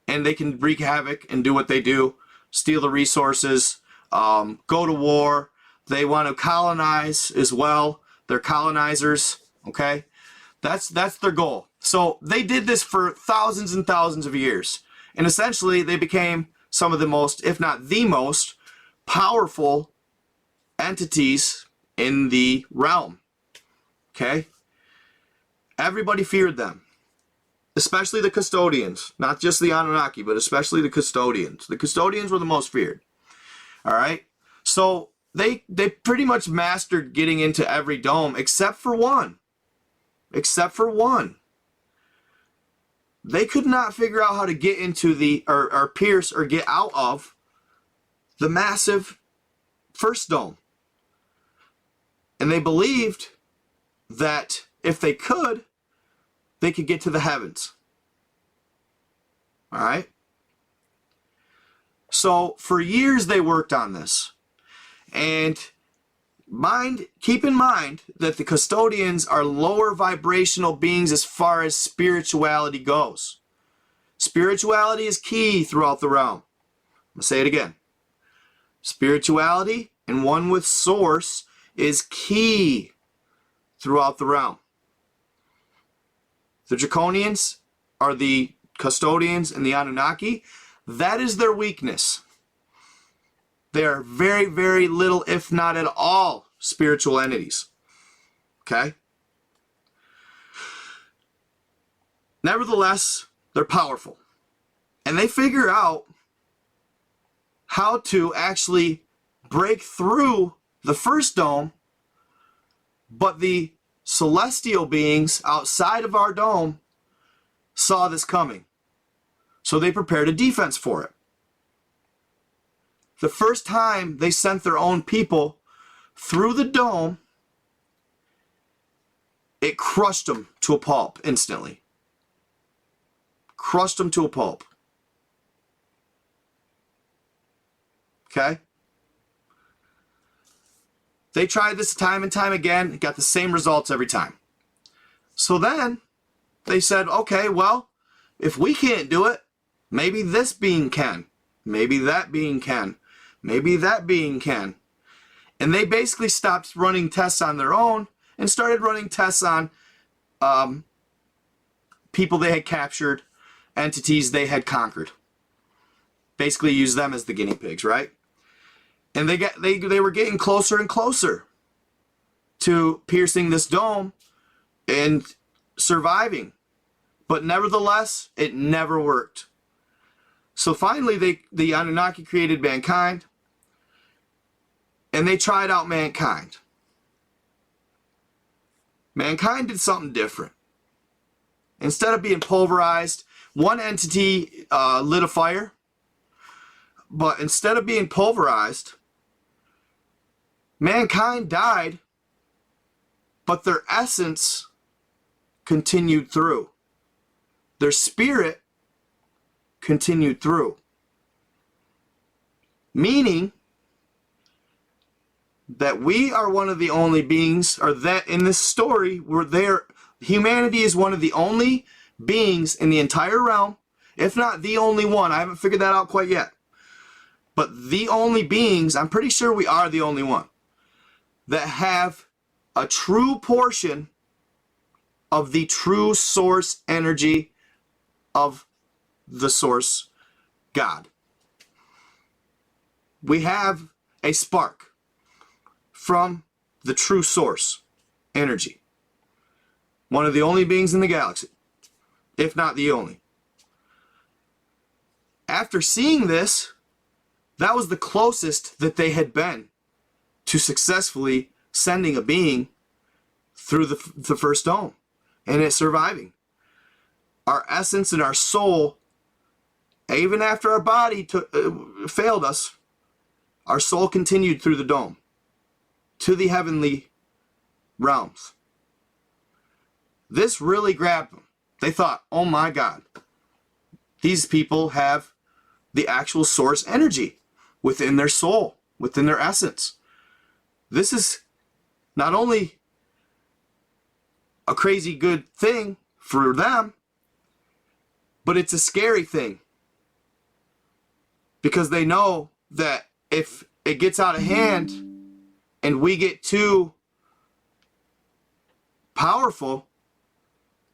and they can wreak havoc and do what they do, steal the resources, go to war. They want to colonize as well. They're colonizers, okay? That's their goal. So they did this for thousands and thousands of years. And essentially, they became some of the most, if not the most, powerful entities in the realm, okay? Everybody feared them, especially the custodians. Not just the Anunnaki, but especially the custodians. The custodians were the most feared, all right? So they pretty much mastered getting into every dome except for one. Except for one. They could not figure out how to get into or pierce or get out of the massive first dome. And they believed that if they could get to the heavens. All right? So for years they worked on this. And keep in mind that the custodians are lower vibrational beings as far as spirituality goes. Spirituality is key throughout the realm. I'm going to say it again. Spirituality and one with source is key throughout the realm. The Draconians are the custodians and the Anunnaki. That is their weakness. They are very, very little, if not at all, spiritual entities. Okay? Nevertheless, they're powerful. And they figure out how to actually break through the first dome, but the celestial beings outside of our dome saw this coming. So they prepared a defense for it. The first time they sent their own people through the dome, it crushed them to a pulp instantly. Crushed them to a pulp. Okay? They tried this time and time again, got the same results every time. So then they said, okay, well, if we can't do it, maybe this being can. Maybe that being can. Maybe that being can. And they basically stopped running tests on their own and started running tests on people they had captured, entities they had conquered. Basically used them as the guinea pigs, right? And they were getting closer and closer to piercing this dome and surviving. But nevertheless, it never worked. So finally, the Anunnaki created mankind, and they tried out mankind. Mankind did something different. Instead of being pulverized, one entity lit a fire, but instead of being pulverized, mankind died, but their essence continued through. Their spirit continued through. Meaning that we are one of the only beings, or that in this story, humanity is one of the only beings in the entire realm, if not the only one. I haven't figured that out quite yet. But the only beings, I'm pretty sure we are the only one, that have a true portion of the true source energy of the source God. We have a spark from the true source energy. One of the only beings in the galaxy, if not the only. after seeing this, that was the closest that they had been to successfully sending a being through the first dome and it surviving. Our essence and our soul, even after our body failed us, our soul continued through the dome to the heavenly realms. This really grabbed them. They thought, oh my God, these people have the actual source energy within their soul, within their essence. This is not only a crazy good thing for them, but it's a scary thing. Because they know that if it gets out of hand and we get too powerful,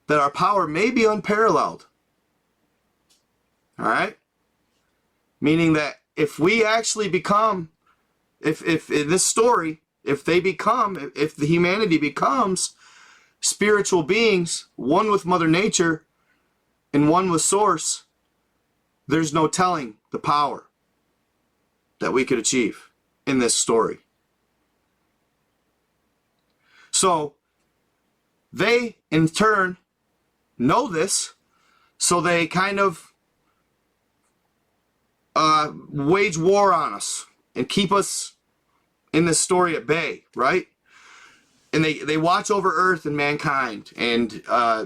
that our power may be unparalleled. Alright? Meaning that if we actually become, if in this story, if the humanity becomes spiritual beings, one with Mother Nature and one with Source, there's no telling the power that we could achieve in this story. So, they, in turn, know this, so they kind of wage war on us and keep us in this story at bay, right? And they watch over Earth and mankind, and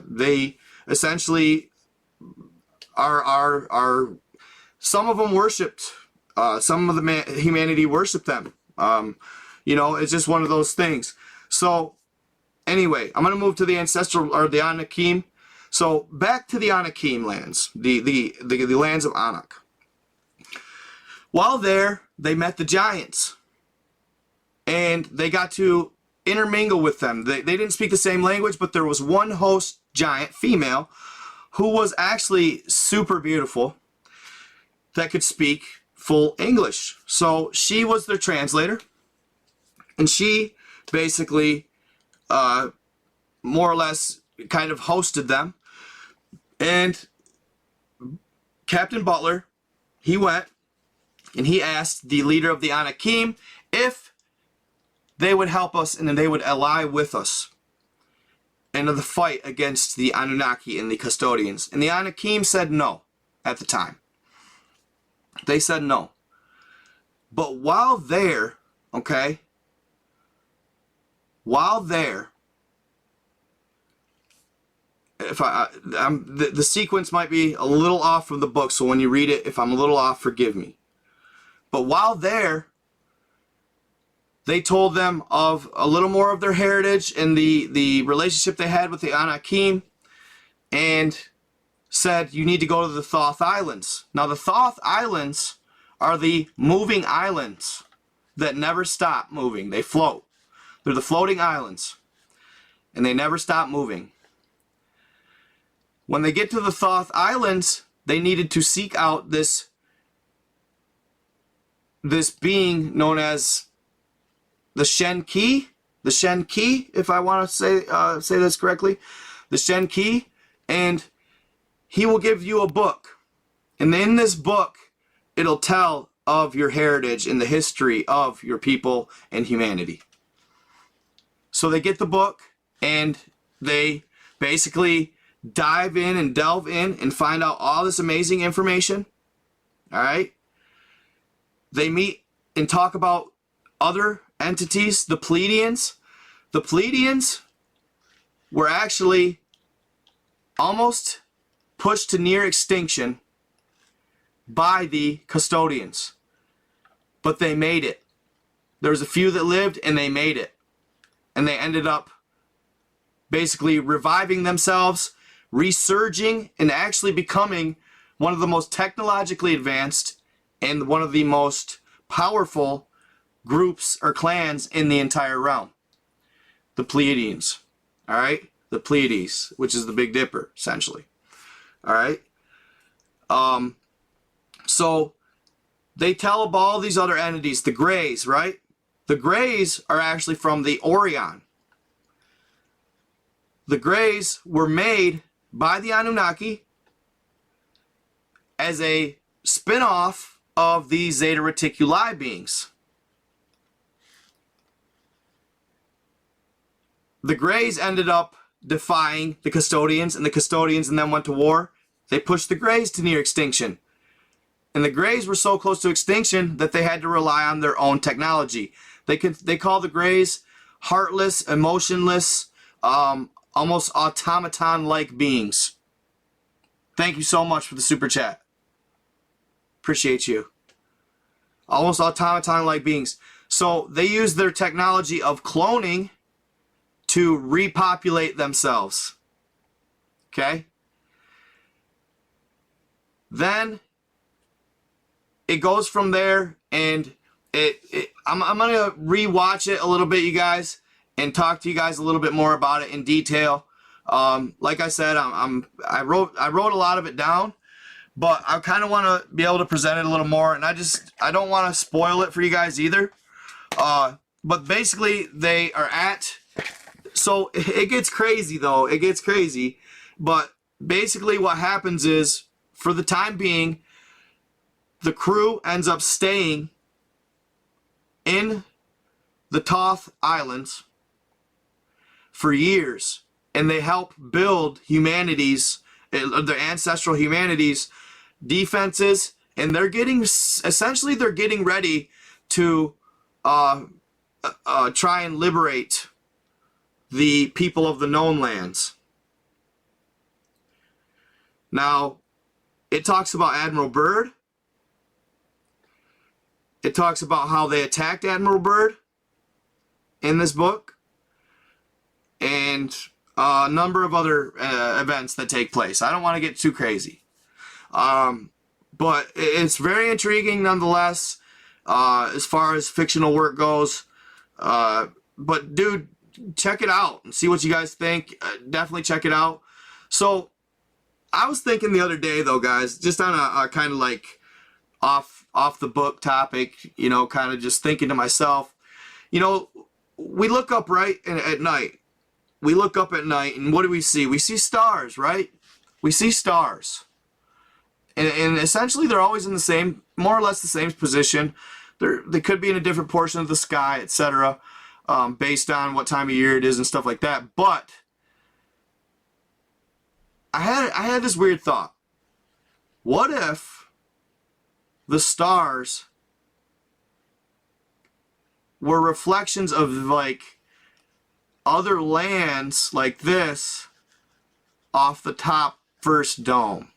they essentially are some of them worshipped, some of the humanity worshipped them. You know, it's just one of those things. So anyway, I'm going to move to the ancestral, or the Anakim. So back to the Anakim lands, the lands of Anak. While there, they met the giants, and they got to intermingle with them. They didn't speak the same language, but there was one host giant, female, who was actually super beautiful, that could speak full English. So she was their translator, and she basically more or less kind of hosted them. And Captain Butler, he went and he asked the leader of the Anakim if they would help us and then they would ally with us in the fight against the Anunnaki and the custodians. And the Anakim said no at the time. They said no. But while there, okay, while there, if the sequence might be a little off from the book, so when you read it, if I'm a little off, forgive me. But while there, they told them of a little more of their heritage and the relationship they had with the Anakim, and said, you need to go to the Thoth Islands. Now the Thoth Islands are the moving islands that never stop moving. They float. They're the floating islands, and they never stop moving. When they get to the Thoth Islands, they needed to seek out this being known as the Shen-Ki, if I want to say this correctly, the Shen-Ki, and he will give you a book. And in this book, it'll tell of your heritage and the history of your people and humanity. So they get the book, and they basically dive in and delve in and find out all this amazing information. Alright? They meet and talk about other entities, the Pleiadians. The Pleiadians were actually almost pushed to near extinction by the custodians. But they made it. There was a few that lived, and they made it. And they ended up basically reviving themselves, resurging, and actually becoming one of the most technologically advanced and one of the most powerful groups or clans in the entire realm. The Pleiadians. Alright? The Pleiades, which is the Big Dipper, essentially. Alright? So, they tell of all these other entities. The Greys, right? The Greys are actually from the Orion. The Greys were made by the Anunnaki as a spin-off of these Zeta Reticuli beings. The Greys ended up defying the Custodians, and the Custodians and then went to war. They pushed the Greys to near extinction. And the Greys were so close to extinction that they had to rely on their own technology. They call the Greys heartless, emotionless, almost automaton-like beings. Thank you so much for the super chat. Appreciate you. Almost automaton-like beings. So they use their technology of cloning to repopulate themselves. Okay? Then it goes from there, and I'm gonna rewatch it a little bit, you guys, and talk to you guys a little bit more about it in detail. Like I said, I wrote a lot of it down, but I kind of want to be able to present it a little more, and I don't want to spoil it for you guys either. But basically, they are at. So it gets crazy, though. It gets crazy. But basically what happens is, for the time being, the crew ends up staying in the Thoth Islands for years. And they help build humanity's, their ancestral humanity's defenses. And they're getting, essentially they're getting ready to try and liberate the people of the known lands. Now, it talks about Admiral Byrd. It talks about how they attacked Admiral Byrd in this book, and a number of other events that take place. I don't want to get too crazy, but it's very intriguing nonetheless, as far as fictional work goes. But dude, check it out and see what you guys think. Definitely check it out. So I was thinking the other day, though, guys, just on a kind of like off the book topic, you know, kind of just thinking to myself, you know, we look up at night. We look up at night, and what do we see? We see stars, right? We see stars. And essentially they're always in the same, more or less the same position. They could be in a different portion of the sky, etc., based on what time of year it is and stuff like that. But I had this weird thought. What if the stars were reflections of like other lands like this off the top first dome?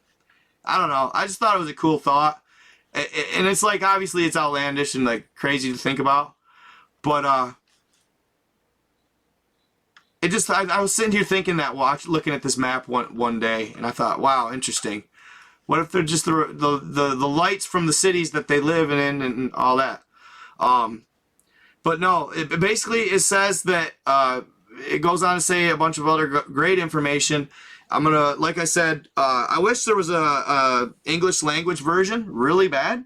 I don't know. I just thought it was a cool thought. And it's like, obviously it's outlandish and like crazy to think about. But it just, I was sitting here thinking that, looking at this map one day, and I thought, wow, interesting. What if they're just the lights from the cities that they live in and all that? But no, it says that, it goes on to say a bunch of other great information. I'm gonna, like I said, I wish there was a English language version, really bad.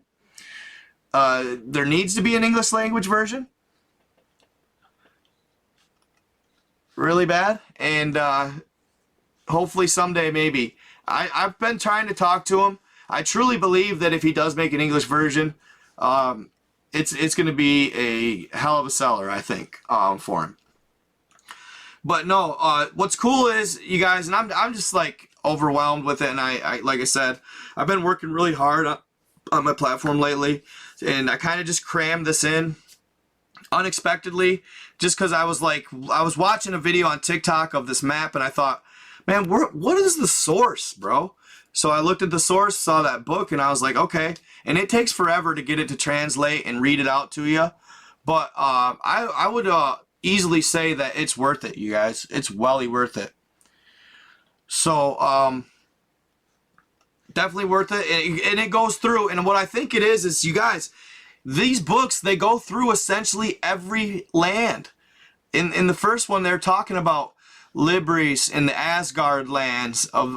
There needs to be an English language version, really bad, and hopefully someday maybe. I've been trying to talk to him. I truly believe that if he does make an English version, it's going to be a hell of a seller, I think, for him. But no, what's cool is, you guys, and I'm just like overwhelmed with it, and I like I said, I've been working really hard on my platform lately, and I kind of just crammed this in unexpectedly, just because I was watching a video on TikTok of this map, and I thought, man, what is the source, bro? So I looked at the source, saw that book, and I was like, okay. And it takes forever to get it to translate and read it out to you, but I would easily say that it's worth it, you guys. It's welly worth it. So definitely worth it, and it goes through. And what I think it is you guys, these books, they go through essentially every land. In the first one, they're talking about Libris and the Asgard lands of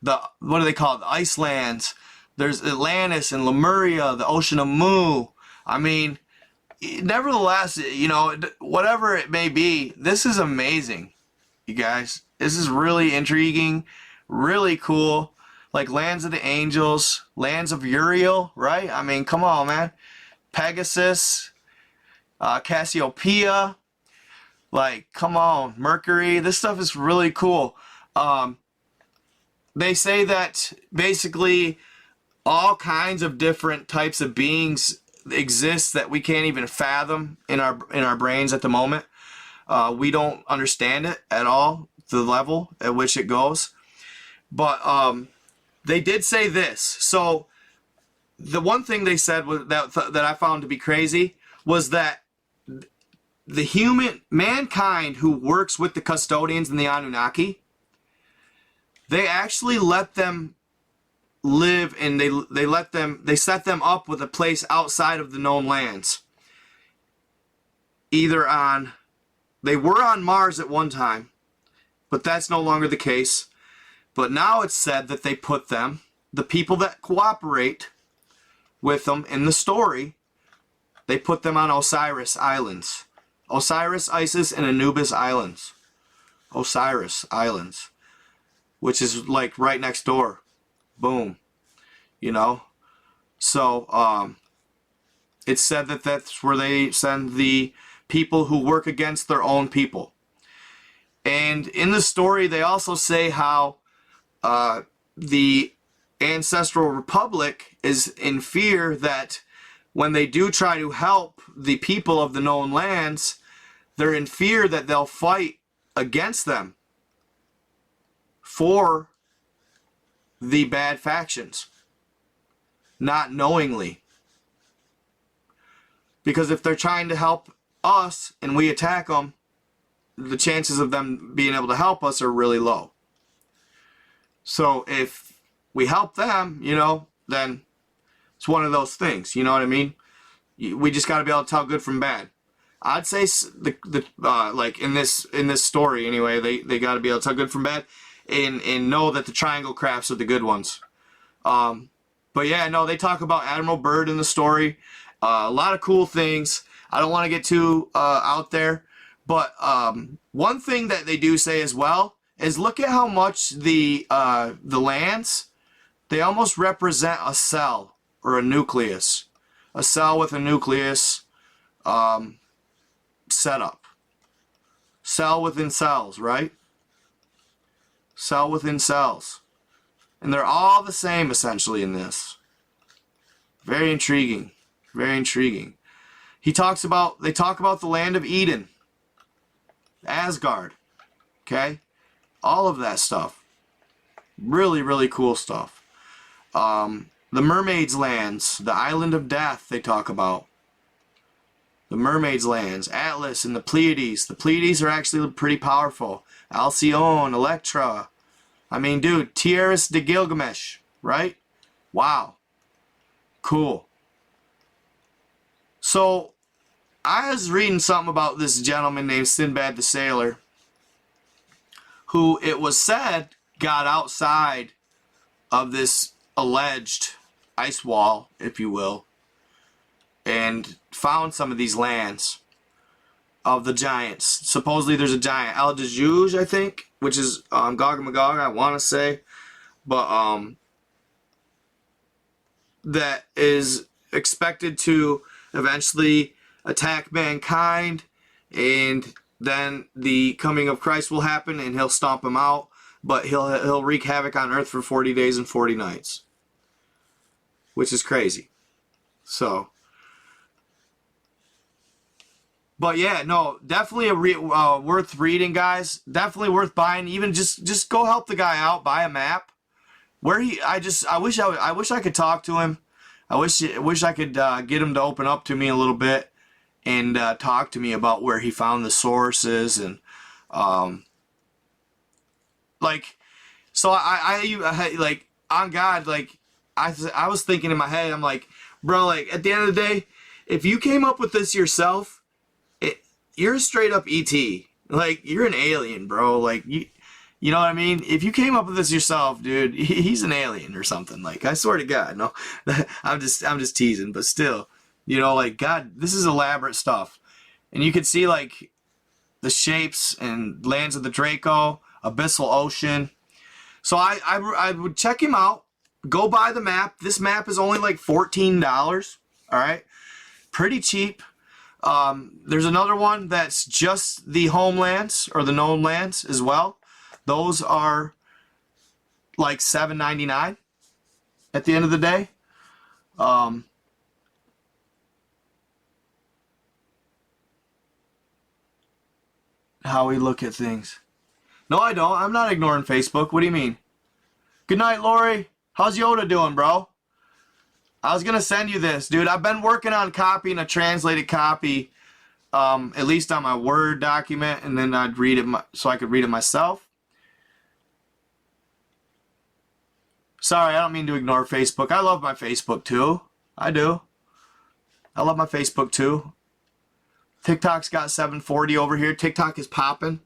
the, what do they call it, the Icelands. There's Atlantis and Lemuria, the Ocean of Mu. I mean, nevertheless, you know, whatever it may be, this is amazing, you guys. This is really intriguing, really cool. like lands of the angels, lands of Uriel, right? I mean, come on, man. Pegasus, Cassiopeia, like, come on, Mercury. This stuff is really cool. They say that basically all kinds of different types of beings exist that we can't even fathom in our brains at the moment. We don't understand it at all, the level at which it goes. But they did say this. So the one thing they said was that I found to be crazy was that the mankind who works with the custodians and the Anunnaki, they actually let them live, and they set them up with a place outside of the known lands. They were on Mars at one time, but that's no longer the case. But now it's said that they put them, the people that cooperate with them in the story, they put them on Osiris Islands. Osiris, Isis, and Anubis Islands. Osiris Islands. Which is like right next door. Boom. You know? So, it's said that that's where they send the people who work against their own people. And in the story, they also say how the Ancestral Republic is in fear that when they do try to help the people of the known lands, they're in fear that they'll fight against them for the bad factions, not knowingly. Because if they're trying to help us and we attack them, the chances of them being able to help us are really low. So if we help them, you know, then it's one of those things, you know what I mean? We just got to be able to tell good from bad. I'd say like in this story anyway, they got to be able to tell good from bad and know that the triangle crafts are the good ones. But yeah, no, they talk about Admiral Byrd in the story. A lot of cool things. I don't want to get too out there, but one thing that they do say as well is look at how much the lands, they almost represent a cell or a nucleus. A cell with a nucleus setup. Cell within cells, right? Cell within cells. And they're all the same essentially in this. Very intriguing. Very intriguing. They talk about the land of Eden. Asgard. Okay? All of that stuff. Really, really cool stuff. The Mermaids' lands. The Island of Death they talk about. The Mermaids' lands. Atlas and the Pleiades. The Pleiades are actually pretty powerful. Alcyone, Electra. I mean, dude, Tiaras de Gilgamesh. Right? Wow. Cool. So, I was reading something about this gentleman named Sinbad the Sailor, who it was said got outside of this alleged ice wall, if you will, and found some of these lands of the giants. Supposedly there's a giant, El Dejouge, I think, which is Gog and Magog, I want to say, but that is expected to eventually attack mankind, and then the coming of Christ will happen and he'll stomp him out, but he'll wreak havoc on earth for 40 days and 40 nights, which is crazy. So, but yeah, no, definitely worth reading, guys. Definitely worth buying. Even just go help the guy out, buy a map. I wish I could talk to him. I wish I could get him to open up to me a little bit and talk to me about where he found the sources and like, so I like, on God, like I was thinking in my head, I'm like, bro, like at the end of the day, if you came up with this yourself, you're straight up ET. Like, you're an alien, bro. Like, you know what I mean? If you came up with this yourself, dude, he's an alien or something. Like, I swear to God, no, I'm just teasing, but still, you know, like, God, this is elaborate stuff. And you can see, like, the shapes and lands of the Draco, Abyssal Ocean. So I would check him out. Go buy the map. This map is only like $14. All right, pretty cheap. There's another one that's just the homelands or the known lands as well. Those are like $7.99 at the end of the day. How we look at things. No, I don't. I'm not ignoring Facebook. What do you mean? Good night, Lori. How's Yoda doing, bro? I was going to send you this, dude. I've been working on copying a translated copy, at least on my Word document, and then I'd read it so I could read it myself. Sorry, I don't mean to ignore Facebook. I love my Facebook, too. I do. I love my Facebook, too. TikTok's got 740 over here. TikTok is popping.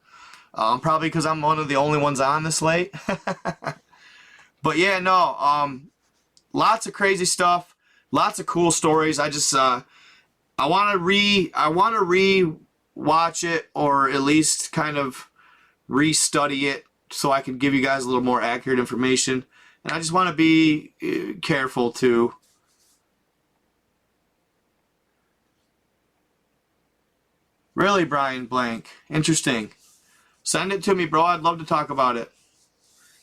Probably because I'm one of the only ones on this late. But yeah, no. Lots of crazy stuff. Lots of cool stories. I just I want to re-watch it, or at least kind of re-study it so I can give you guys a little more accurate information. And I just want to be careful too. Really, Brian Blank. Interesting. Send it to me, bro. I'd love to talk about it.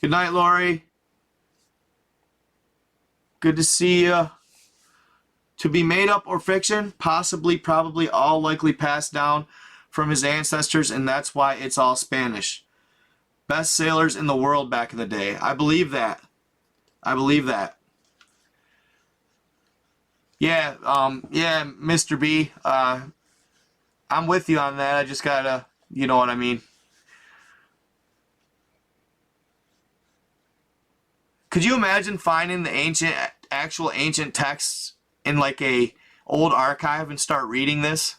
Good night, Lori. Good to see you. To be made up or fiction, possibly, probably, all likely passed down from his ancestors, and that's why it's all Spanish. Best sailors in the world back in the day. I believe that. I believe that. Yeah, yeah, Mr. B. I'm with you on that. I just gotta, you know what I mean. Could you imagine finding the actual ancient texts in like a old archive and start reading this?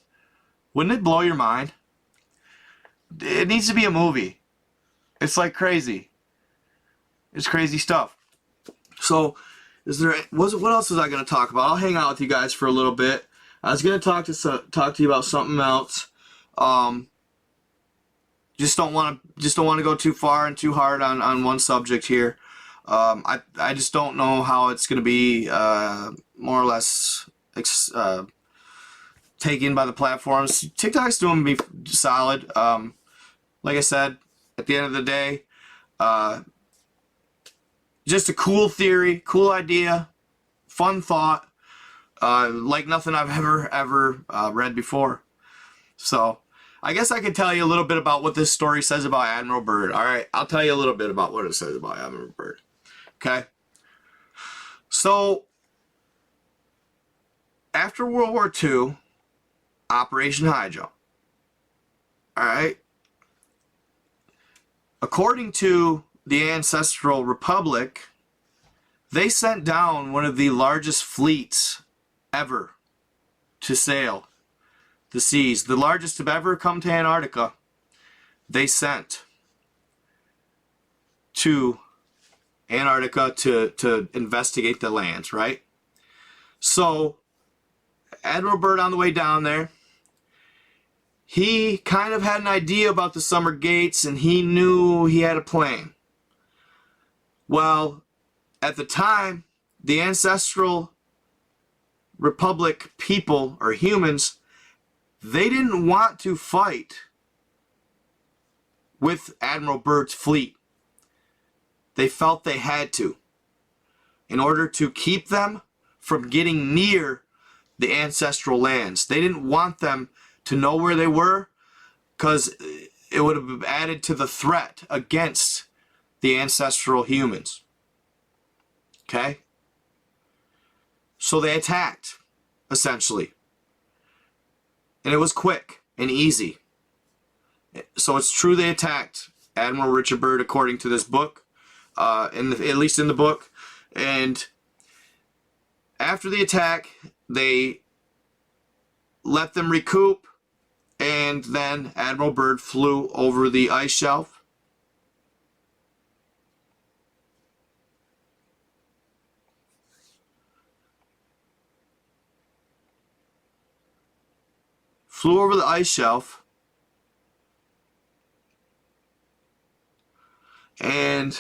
Wouldn't it blow your mind? It needs to be a movie. It's like crazy. It's crazy stuff. So, what else was I going to talk about? I'll hang out with you guys for a little bit. I was going to talk to you about something else. Just don't want to go too far and too hard on one subject here. I just don't know how it's going to be more or less taken by the platforms. TikTok's doing me solid. Like I said, at the end of the day, just a cool theory, cool idea, fun thought, like nothing I've ever read before. So I guess I could tell you a little bit about what this story says about Admiral Byrd. All right, I'll tell you a little bit about what it says about Admiral Byrd. Okay. So after World War II, Operation High Jump. All right. According to the Ancestral Republic, they sent down one of the largest fleets ever to sail the seas. The largest to ever come to Antarctica, they sent to Antarctica to investigate the lands, right? So Admiral Byrd, on the way down there, he kind of had an idea about the summer gates, and he knew he had a plan. Well, at the time, the Ancestral Republic people, or humans, they didn't want to fight with Admiral Byrd's fleet. They felt they had to, in order to keep them from getting near the ancestral lands. They didn't want them to know where they were, because it would have added to the threat against the ancestral humans. Okay? So they attacked, essentially. And it was quick and easy. So it's true they attacked Admiral Richard Byrd, according to this book. At least in the book. And after the attack, they let them recoup, and then Admiral Byrd flew over the ice shelf. Flew over the ice shelf, and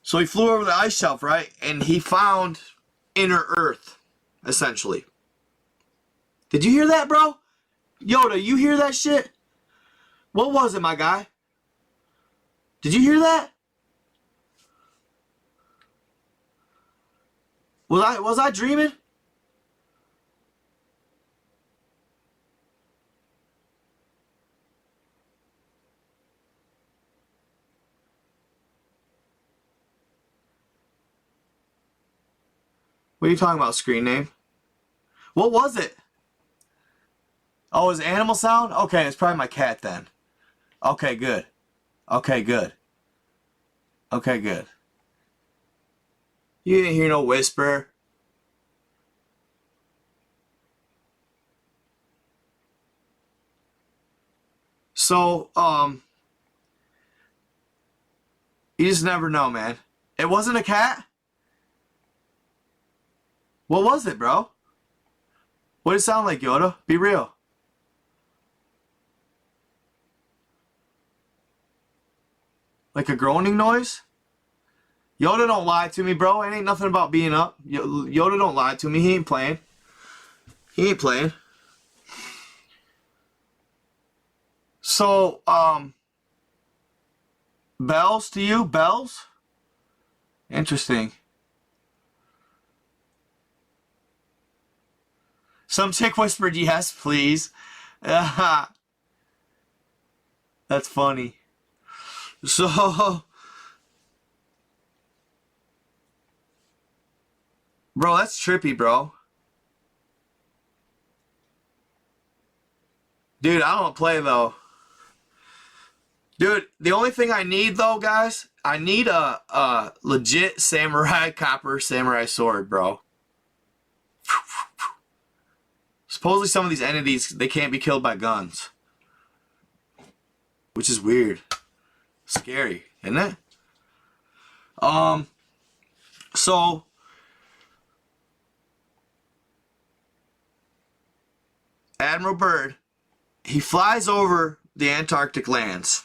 So he flew over the ice shelf, right? And he found inner Earth, essentially. Did you hear that, bro? Yoda, you hear that shit? What was it, my guy? Did you hear that? Was I dreaming? What are you talking about, screen name? What was it? Oh, it was animal sound? Okay, it's probably my cat then. Okay, good. Okay, good. Okay, good. You didn't hear no whisper. So, you just never know, man. It wasn't a cat? What was it, bro? What did it sound like, Yoda? Be real. Like a groaning noise? Yoda don't lie to me, bro. It ain't nothing about being up. Yoda don't lie to me. He ain't playing. He ain't playing. So, bells to you? Bells? Interesting. Some chick whispered, yes, please. That's funny. So, bro, that's trippy, bro. Dude, I don't play, though. Dude, the only thing I need, though, guys, I need a legit samurai copper samurai sword, bro. Supposedly some of these entities, they can't be killed by guns. Which is weird. Scary, isn't it? So Admiral Byrd, he flies over the Antarctic lands.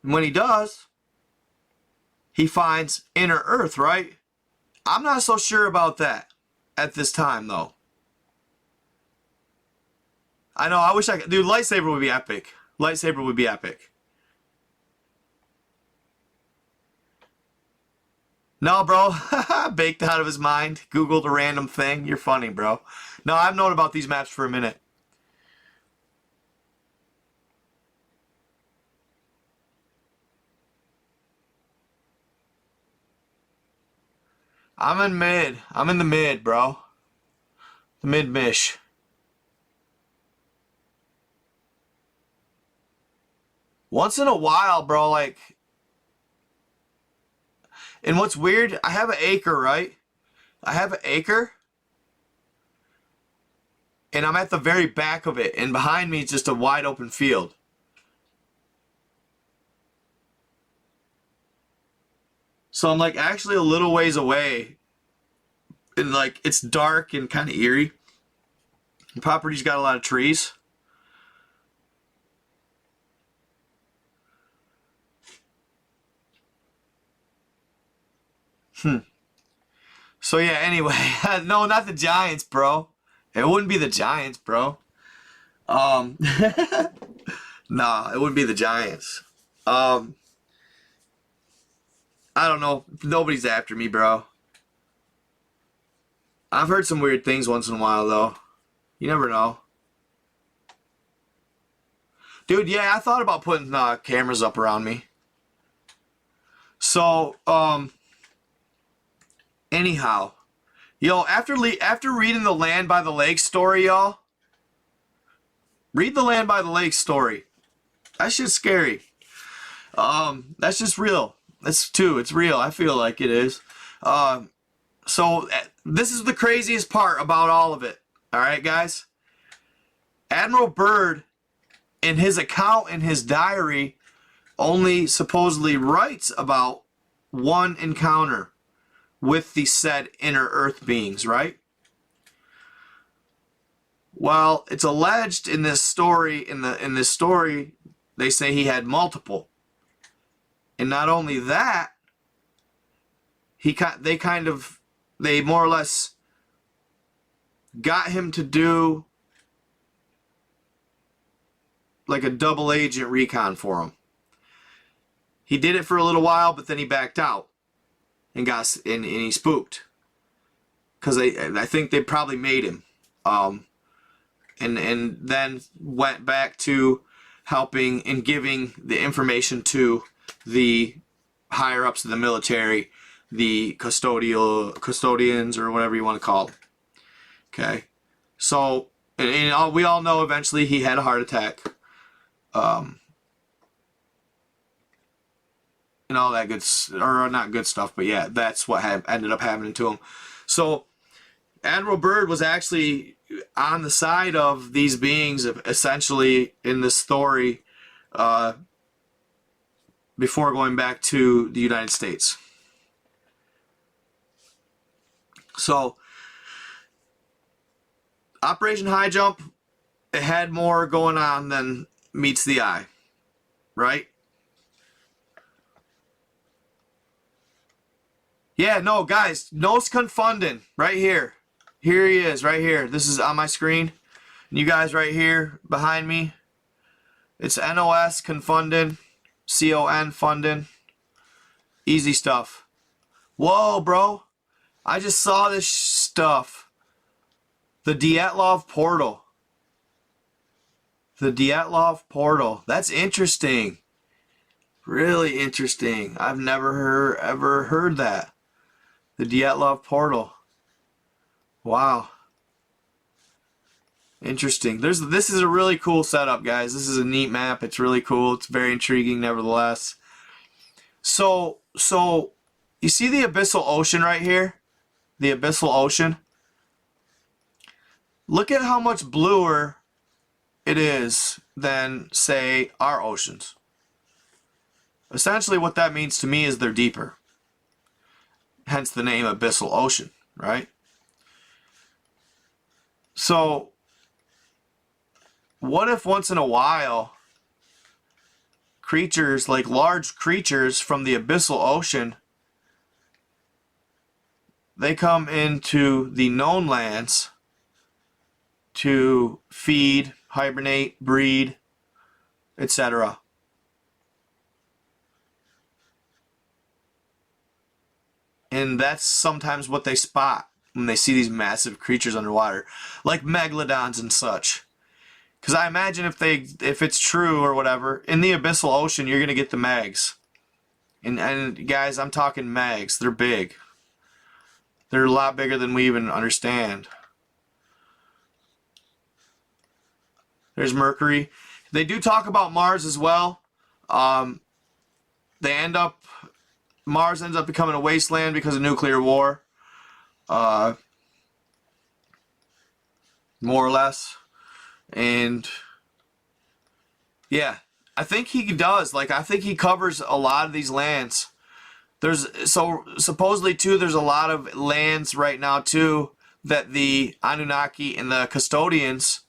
And when he does, he finds inner Earth, right? I'm not so sure about that at this time, though. I know, I wish I could. Dude, lightsaber would be epic. Lightsaber would be epic. No, bro. Baked out of his mind. Googled a random thing. You're funny, bro. No, I've known about these maps for a minute. I'm in mid. I'm in the mid, bro. The mid-mish. Once in a while, bro, like... And what's weird, I have an acre, right? I have an acre. And I'm at the very back of it. And behind me is just a wide open field. So I'm like actually a little ways away. And like it's dark and kind of eerie. The property's got a lot of trees. So yeah, anyway, no, not the Giants, bro. It wouldn't be the Giants, bro. Nah, it wouldn't be the Giants. I don't know. Nobody's after me, bro. I've heard some weird things once in a while, though. You never know. Dude, yeah, I thought about putting cameras up around me. So, anyhow, yo, after reading the Land by the Lake story, y'all, read the Land by the Lake story. That shit's scary. That's just real. It's real. I feel like it is. So this is the craziest part about all of it. All right, guys. Admiral Byrd, in his account in his diary, only supposedly writes about one encounter with the said inner Earth beings, right? Well, it's alleged in this story, in this story, they say he had multiple. And not only that, they more or less got him to do like a double agent recon for him. He did it for a little while, but then he backed out and he spooked, because I think they probably made him, and then went back to helping and giving the information to the higher ups of the military, the custodians, or whatever you want to call them. Okay, so and we all know eventually he had a heart attack, and all that or not good stuff, but yeah, that's what ended up happening to him. So Admiral Byrd was actually on the side of these beings, essentially, in this story, before going back to the United States. So Operation High Jump, it had more going on than meets the eye, right? Yeah, no, guys, Nos Confunden, right here. Here he is, right here. This is on my screen. And you guys right here behind me. It's NOS Confunden, C-O-N Funden. Easy stuff. Whoa, bro. I just saw this stuff. The Dyatlov portal. The Dyatlov portal. That's interesting. Really interesting. I've never ever heard that. The Dyatlov portal. Wow. Interesting. This is a really cool setup, guys. This is a neat map. It's really cool. It's very intriguing, nevertheless. So you see the abyssal ocean right here? The abyssal ocean. Look at how much bluer it is than, say, our oceans. Essentially what that means to me is they're deeper. Hence the name abyssal ocean, right? So what if once in a while creatures, like large creatures from the abyssal ocean, they come into the known lands to feed, hibernate, breed, etc. And that's sometimes what they spot when they see these massive creatures underwater, like megalodons and such. Because I imagine if it's true or whatever, in the abyssal ocean you're gonna get the mags. And guys, I'm talking mags. They're big. They're a lot bigger than we even understand. There's Mercury. They do talk about Mars as well. Mars ends up becoming a wasteland because of nuclear war. More or less. And yeah, I think he does. Like, I think he covers a lot of these lands. Supposedly too, there's a lot of lands right now too that the Anunnaki and the custodians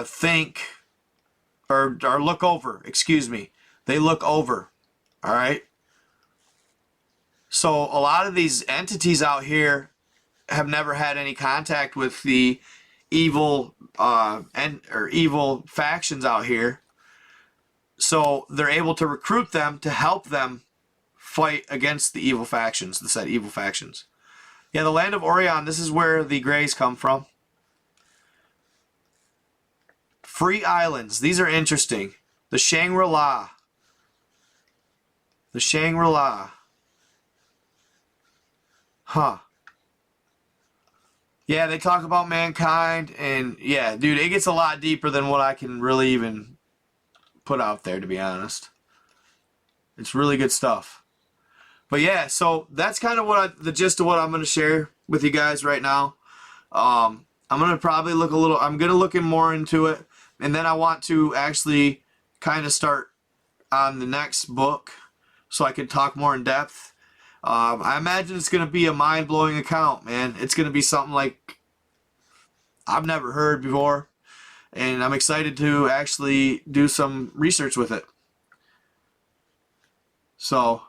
think or look over. Excuse me. They look over. All right. So a lot of these entities out here have never had any contact with the evil evil factions out here. So they're able to recruit them to help them fight against the evil factions, the said evil factions. Yeah, the land of Orion, this is where the Greys come from. Free islands, these are interesting. The Shangri-La. The Shangri-La. Huh. Yeah, they talk about mankind, and yeah, dude, it gets a lot deeper than what I can really even put out there, to be honest. It's really good stuff. But yeah, so that's kind of the gist of what I'm going to share with you guys right now. I'm going to probably I'm going to look more into it, and then I want to actually kind of start on the next book so I can talk more in depth. I imagine it's going to be a mind-blowing account, man. It's going to be something like I've never heard before, and I'm excited to actually do some research with it. So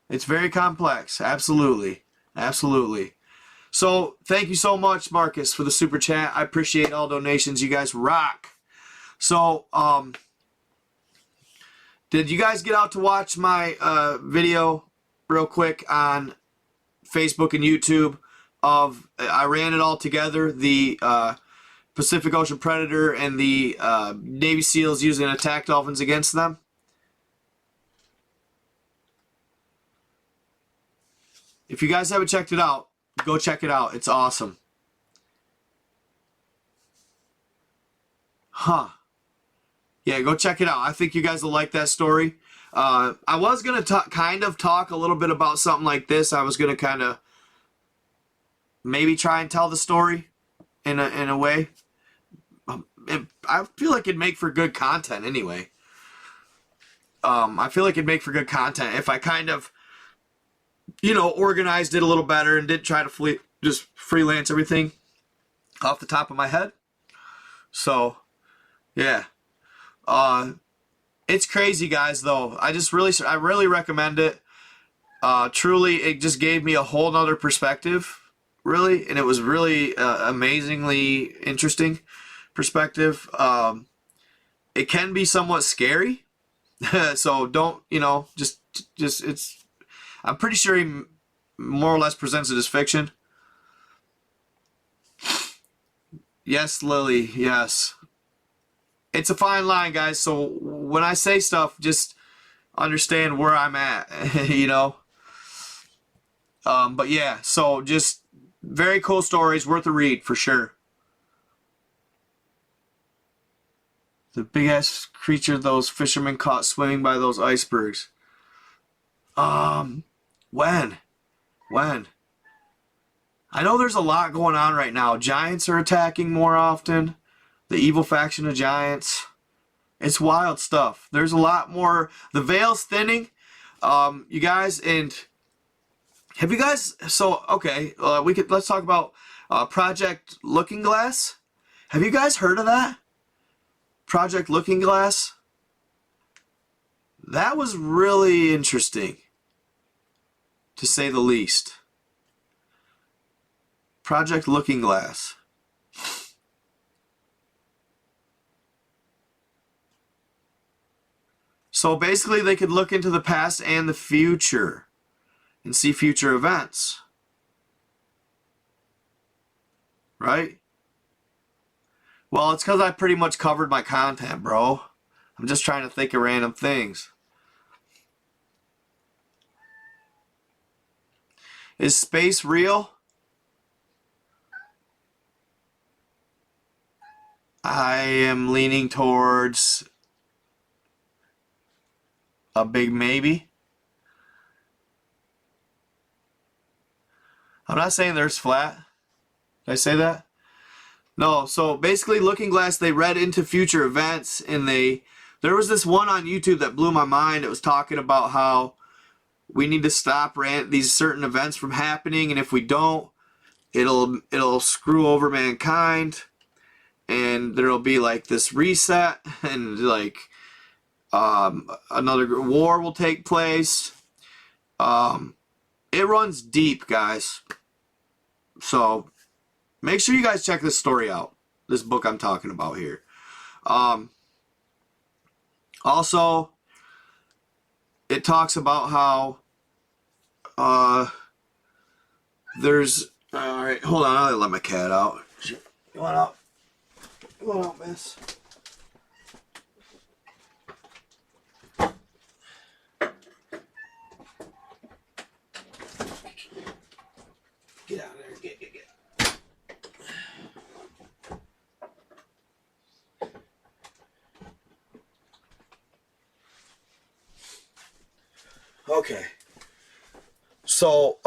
it's very complex. Absolutely. Absolutely. So thank you so much, Marcus, for the super chat. I appreciate all donations. You guys rock. So, did you guys get out to watch my video real quick on Facebook and YouTube of, I ran it all together, the Pacific Ocean Predator and the Navy SEALs using attack dolphins against them? If you guys haven't checked it out, go check it out. It's awesome. Huh. Yeah, go check it out. I think you guys will like that story. I was going to kind of talk a little bit about something like this. I was going to kind of maybe try and tell the story in a way. I feel like it'd make for good content anyway. I feel like it'd make for good content if I kind of, you know, organized it a little better and didn't try to just freelance everything off the top of my head. So, yeah. It's crazy, guys, though. I really recommend it. Truly, it just gave me a whole nother perspective, really, and it was really amazingly interesting perspective. It can be somewhat scary, so don't, you know, just it's. I'm pretty sure he more or less presents it as fiction. Yes, Lily. Yes. It's a fine line, guys, so when I say stuff, just understand where I'm at, you know? But yeah, so just very cool stories, worth a read, for sure. The big-ass creature those fishermen caught swimming by those icebergs. When? I know there's a lot going on right now. Giants are attacking more often. The evil faction of giants. It's wild stuff. There's a lot more. The veil's thinning. You guys, and have you guys, so, okay, let's talk about Project Looking Glass. Have you guys heard of that? Project Looking Glass? That was really interesting, to say the least. Project Looking Glass. So basically they could look into the past and the future and see future events. Right? Well, it's because I pretty much covered my content, bro. I'm just trying to think of random things. Is space real? I am leaning towards a big maybe. I'm not saying there's flat. Did I say that? No, so basically Looking Glass, they read into future events, and there was this one on YouTube that blew my mind. It was talking about how we need to stop these certain events from happening, and if we don't, it'll screw over mankind, and there'll be like this reset, and like another war will take place. It runs deep, guys. So make sure you guys check this story out. This book I'm talking about here. Also, it talks about how there's. All right, hold on. I'll let my cat out. You want out? You want out, miss? Get out of there. Get. Okay. So,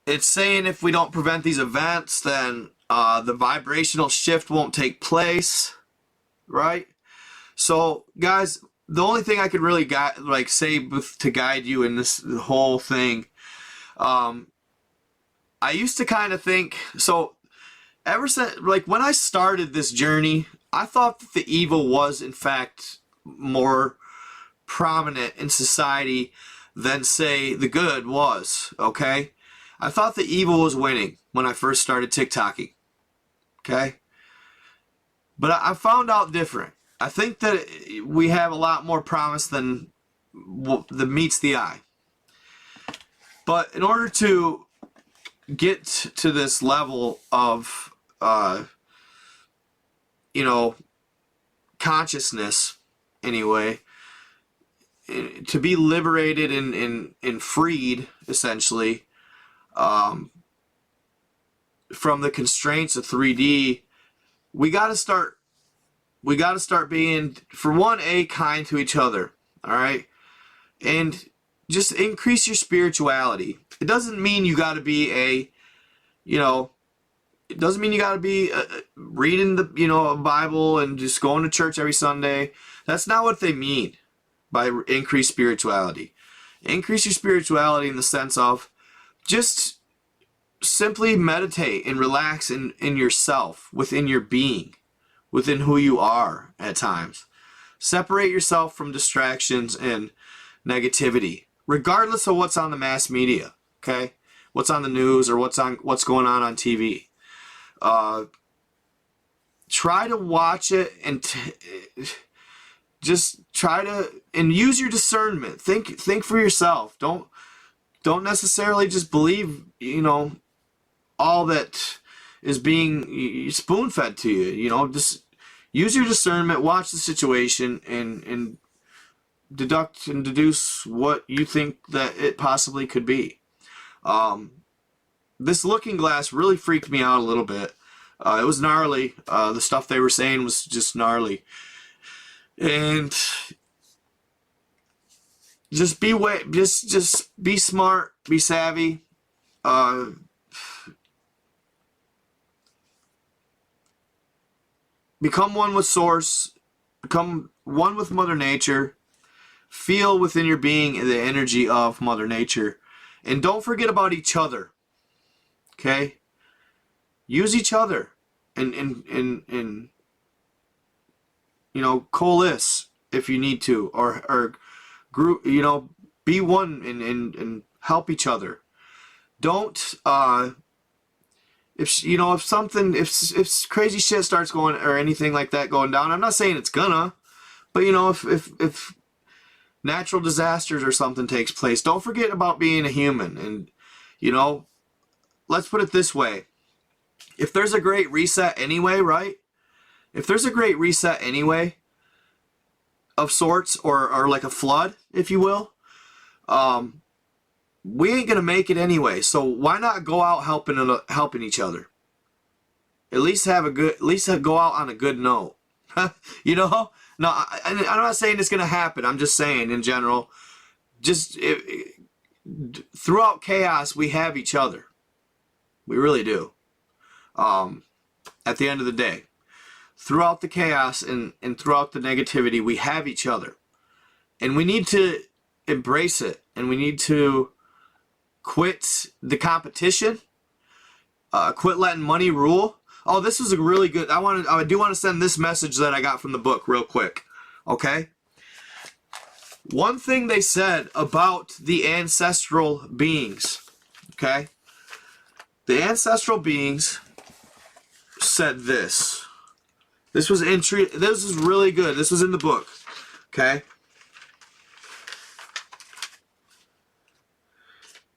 it's saying if we don't prevent these events, then the vibrational shift won't take place, right? So, guys, the only thing I could really say to guide you in this whole thing, I used to kind of think, so ever since, like when I started this journey, I thought that the evil was in fact more prominent in society than, say, the good was, okay? I thought the evil was winning when I first started TikToking, okay? But I found out different. I think that we have a lot more promise than meets the eye. But in order to get to this level of, you know, consciousness, anyway, to be liberated and freed, essentially, from the constraints of 3D, we got to start being, for one, kind to each other, all right? And just increase your spirituality. It doesn't mean you got to be it doesn't mean you got to be reading the, a Bible and just going to church every Sunday. That's not what they mean by increased spirituality. Increase your spirituality in the sense of just simply meditate and relax in yourself, within your being, within who you are at times. Separate yourself from distractions and negativity, regardless of what's on the mass media, okay? What's on the news or what's going on TV. Try to watch it and just try to use your discernment. Think for yourself. Don't necessarily just believe, all that is being spoon-fed to you. Just use your discernment, watch the situation, and deduct and deduce what you think that it possibly could be. This looking glass really freaked me out a little bit. It was gnarly. The stuff they were saying was just gnarly. And just be smart, be savvy. Become one with Source. Become one with Mother Nature. Feel within your being the energy of Mother Nature. And don't forget about each other. Okay? Use each other and coalesce if you need to, or group, be one and help each other. Don't if crazy shit starts going or anything like that going down, I'm not saying it's gonna, but if natural disasters or something takes place, don't forget about being a human. And let's put it this way. If there's a great reset anyway, right? If there's a great reset anyway, of sorts, or like a flood, if you will, we ain't gonna make it anyway. So why not go out helping each other? At least go out on a good note. No, I'm not saying it's gonna happen. I'm just saying in general, throughout chaos, we have each other. We really do. At the end of the day, throughout the chaos and throughout the negativity, we have each other. And we need to embrace it. And we need to quit the competition. Quit letting money rule. Oh, this was a really good... I do want to send this message that I got from the book real quick. Okay? One thing they said about the ancestral beings. Okay? The ancestral beings said this. This was really good. This was in the book. Okay?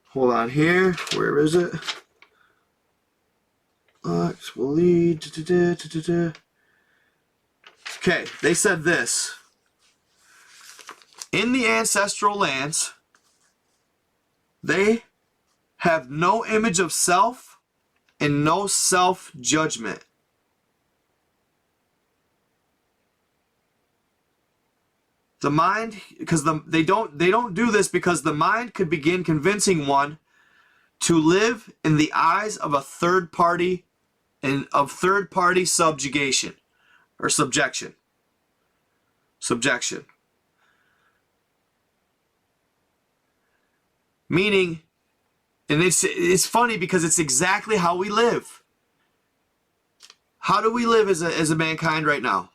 Hold on here. Where is it? Will lead. Okay, they said this. In the ancestral lands, they have no image of self and no self-judgment. The mind, because they don't do this because the mind could begin convincing one to live in the eyes of a third party and of third party subjugation or subjection. Meaning, And it's funny because it's exactly how we live. How do we live as a mankind right now?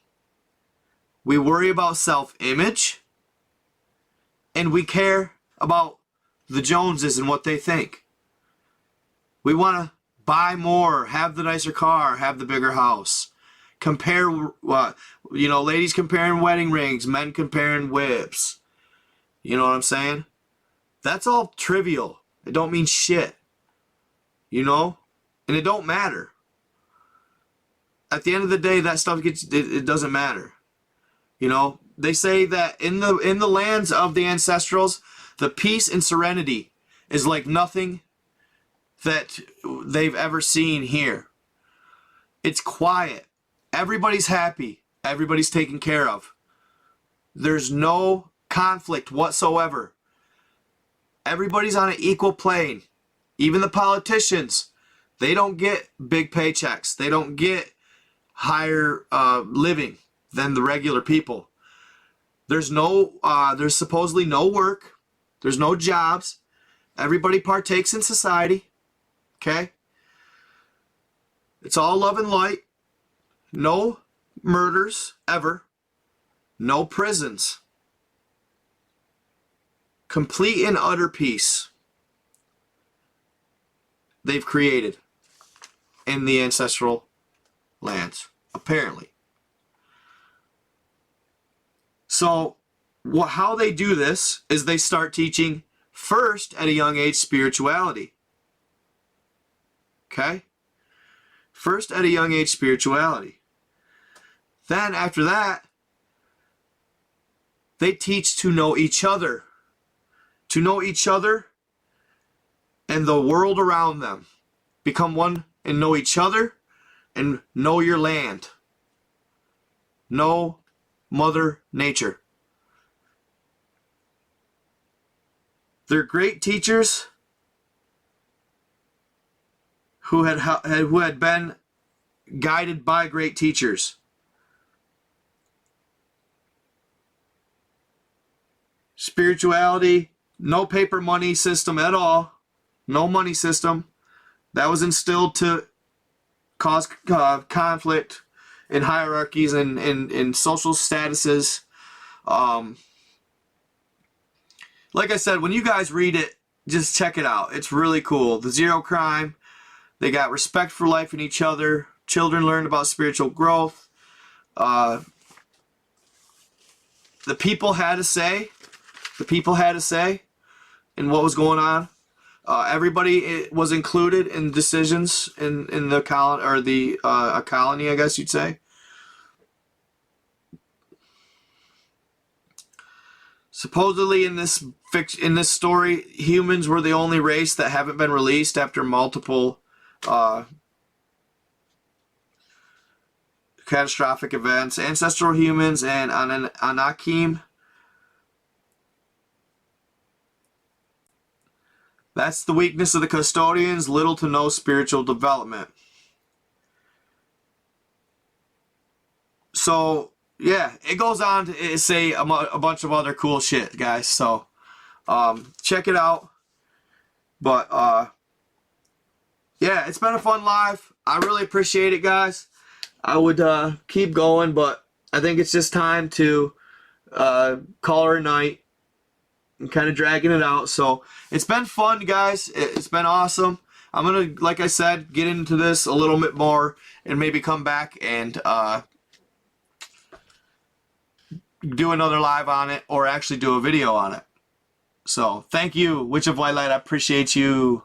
We worry about self-image, and we care about the Joneses and what they think. We want to buy more, have the nicer car, have the bigger house. Compare, ladies comparing wedding rings, men comparing whips. You know what I'm saying? That's all trivial. It don't mean shit. You know? And it don't matter. At the end of the day, that stuff it doesn't matter. You know? They say that in the lands of the ancestrals, the peace and serenity is like nothing that they've ever seen here. It's quiet. Everybody's happy. Everybody's taken care of. There's no conflict whatsoever. Everybody's on an equal plane. Even the politicians, they don't get big paychecks. They don't get higher living than the regular people. There's supposedly no work. There's no jobs. Everybody partakes in society. Okay? It's all love and light. No murders, ever. No prisons. Complete and utter peace they've created in the ancestral lands, apparently. So, how they do this is they start teaching first at a young age spirituality. Okay? First at a young age spirituality. Then after that, they teach to know each other. To know each other and the world around them. Become one and know each other and know your land. Know Mother Nature. They're great teachers who had been guided by great teachers. Spirituality, no paper money system at all. No money system. That was instilled to cause conflict in hierarchies and social statuses. Like I said, when you guys read it, just check it out. It's really cool. The zero crime. They got respect for life and each other. Children learn about spiritual growth. The people had a say. The people had a say in what was going on. Everybody was included in decisions in the colony, or the a colony, I guess you'd say. Supposedly in this story, humans were the only race that haven't been released after multiple catastrophic events. Ancestral humans and Anakim. That's the weakness of the custodians, little to no spiritual development. So, yeah, it goes on to say a bunch of other cool shit, guys. So, check it out. But, yeah, it's been a fun live. I really appreciate it, guys. I would keep going, but I think it's just time to call her a night. I'm kind of dragging it out. So it's been fun, guys. It's been awesome. I'm going to, like I said, get into this a little bit more and maybe come back and do another live on it, or actually do a video on it. So thank you, Witch of White Light. I appreciate you.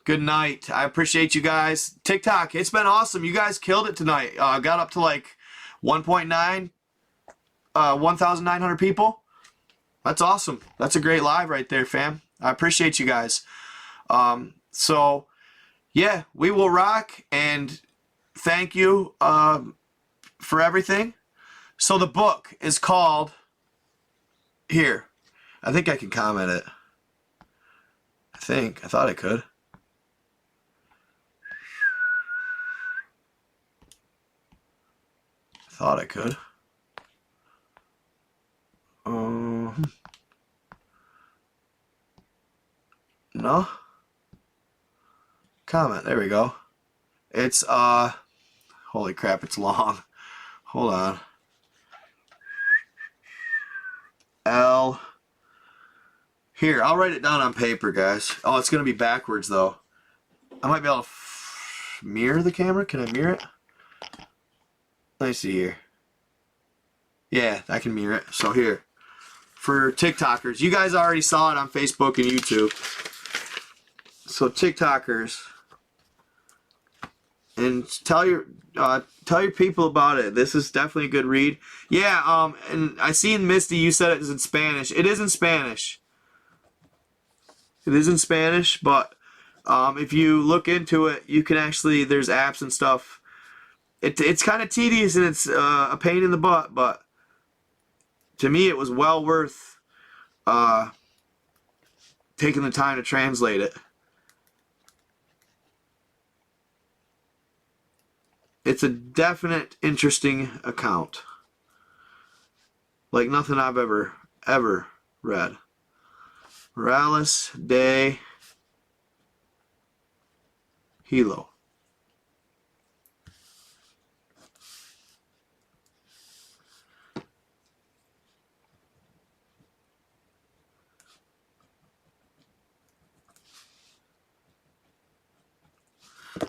Good night. I appreciate you guys. TikTok, it's been awesome. You guys killed it tonight. Got up to like 1.9, 1,900 people. That's awesome. That's a great live right there, fam. I appreciate you guys. So, yeah, we will rock, and thank you for everything. So the book is called, here, I think I can comment it. I thought I could. Thought I could. No. comment. There we go. It's holy crap, it's long. Hold on. L. Here, I'll write it down on paper, guys. Oh, it's gonna be backwards though. I might be able to mirror the camera. Can I mirror it? Let me see here. Yeah, I can mirror it. So here, for TikTokers, you guys already saw it on Facebook and YouTube. So TikTokers, and tell your people about it. This is definitely a good read. Yeah, and I seen Misty, you said it is in Spanish. It is in Spanish. It is in Spanish, but if you look into it, you can actually, there's apps and stuff. It's kind of tedious and it's a pain in the butt, but to me it was well worth taking the time to translate it. It's a definite interesting account. Like nothing I've ever read. Morales de Hilo.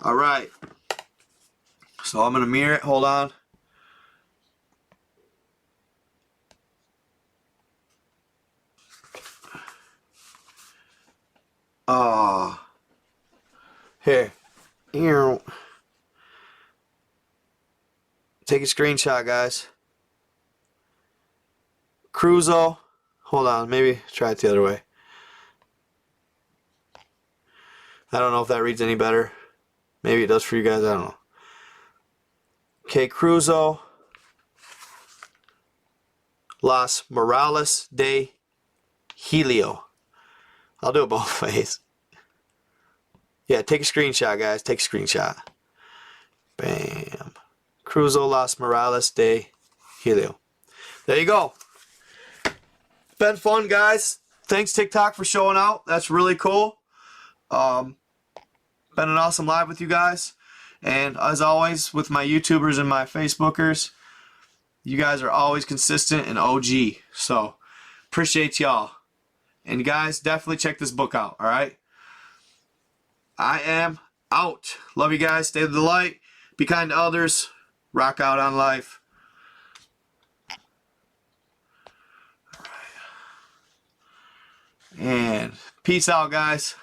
All right. So I'm gonna mirror it. Hold on. Here. Take a screenshot, guys. Cruzo. Hold on, maybe try it the other way. I don't know if that reads any better. Maybe it does for you guys, I don't know. Okay, Cruzo Las Morales de Helio. I'll do it both ways. Yeah, take a screenshot, guys. Take a screenshot. Bam. Cruzo Las Morales de Helio. There you go. Been fun, guys. Thanks, TikTok, for showing out. That's really cool. Been an awesome live with you guys. And as always, with my YouTubers and my Facebookers, you guys are always consistent and OG. So, appreciate y'all. And guys, definitely check this book out, alright? I am out. Love you guys. Stay to the light. Be kind to others. Rock out on life. And peace out, guys.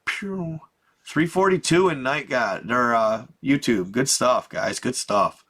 Pew. 342 in Night God or YouTube. Good stuff, guys. Good stuff.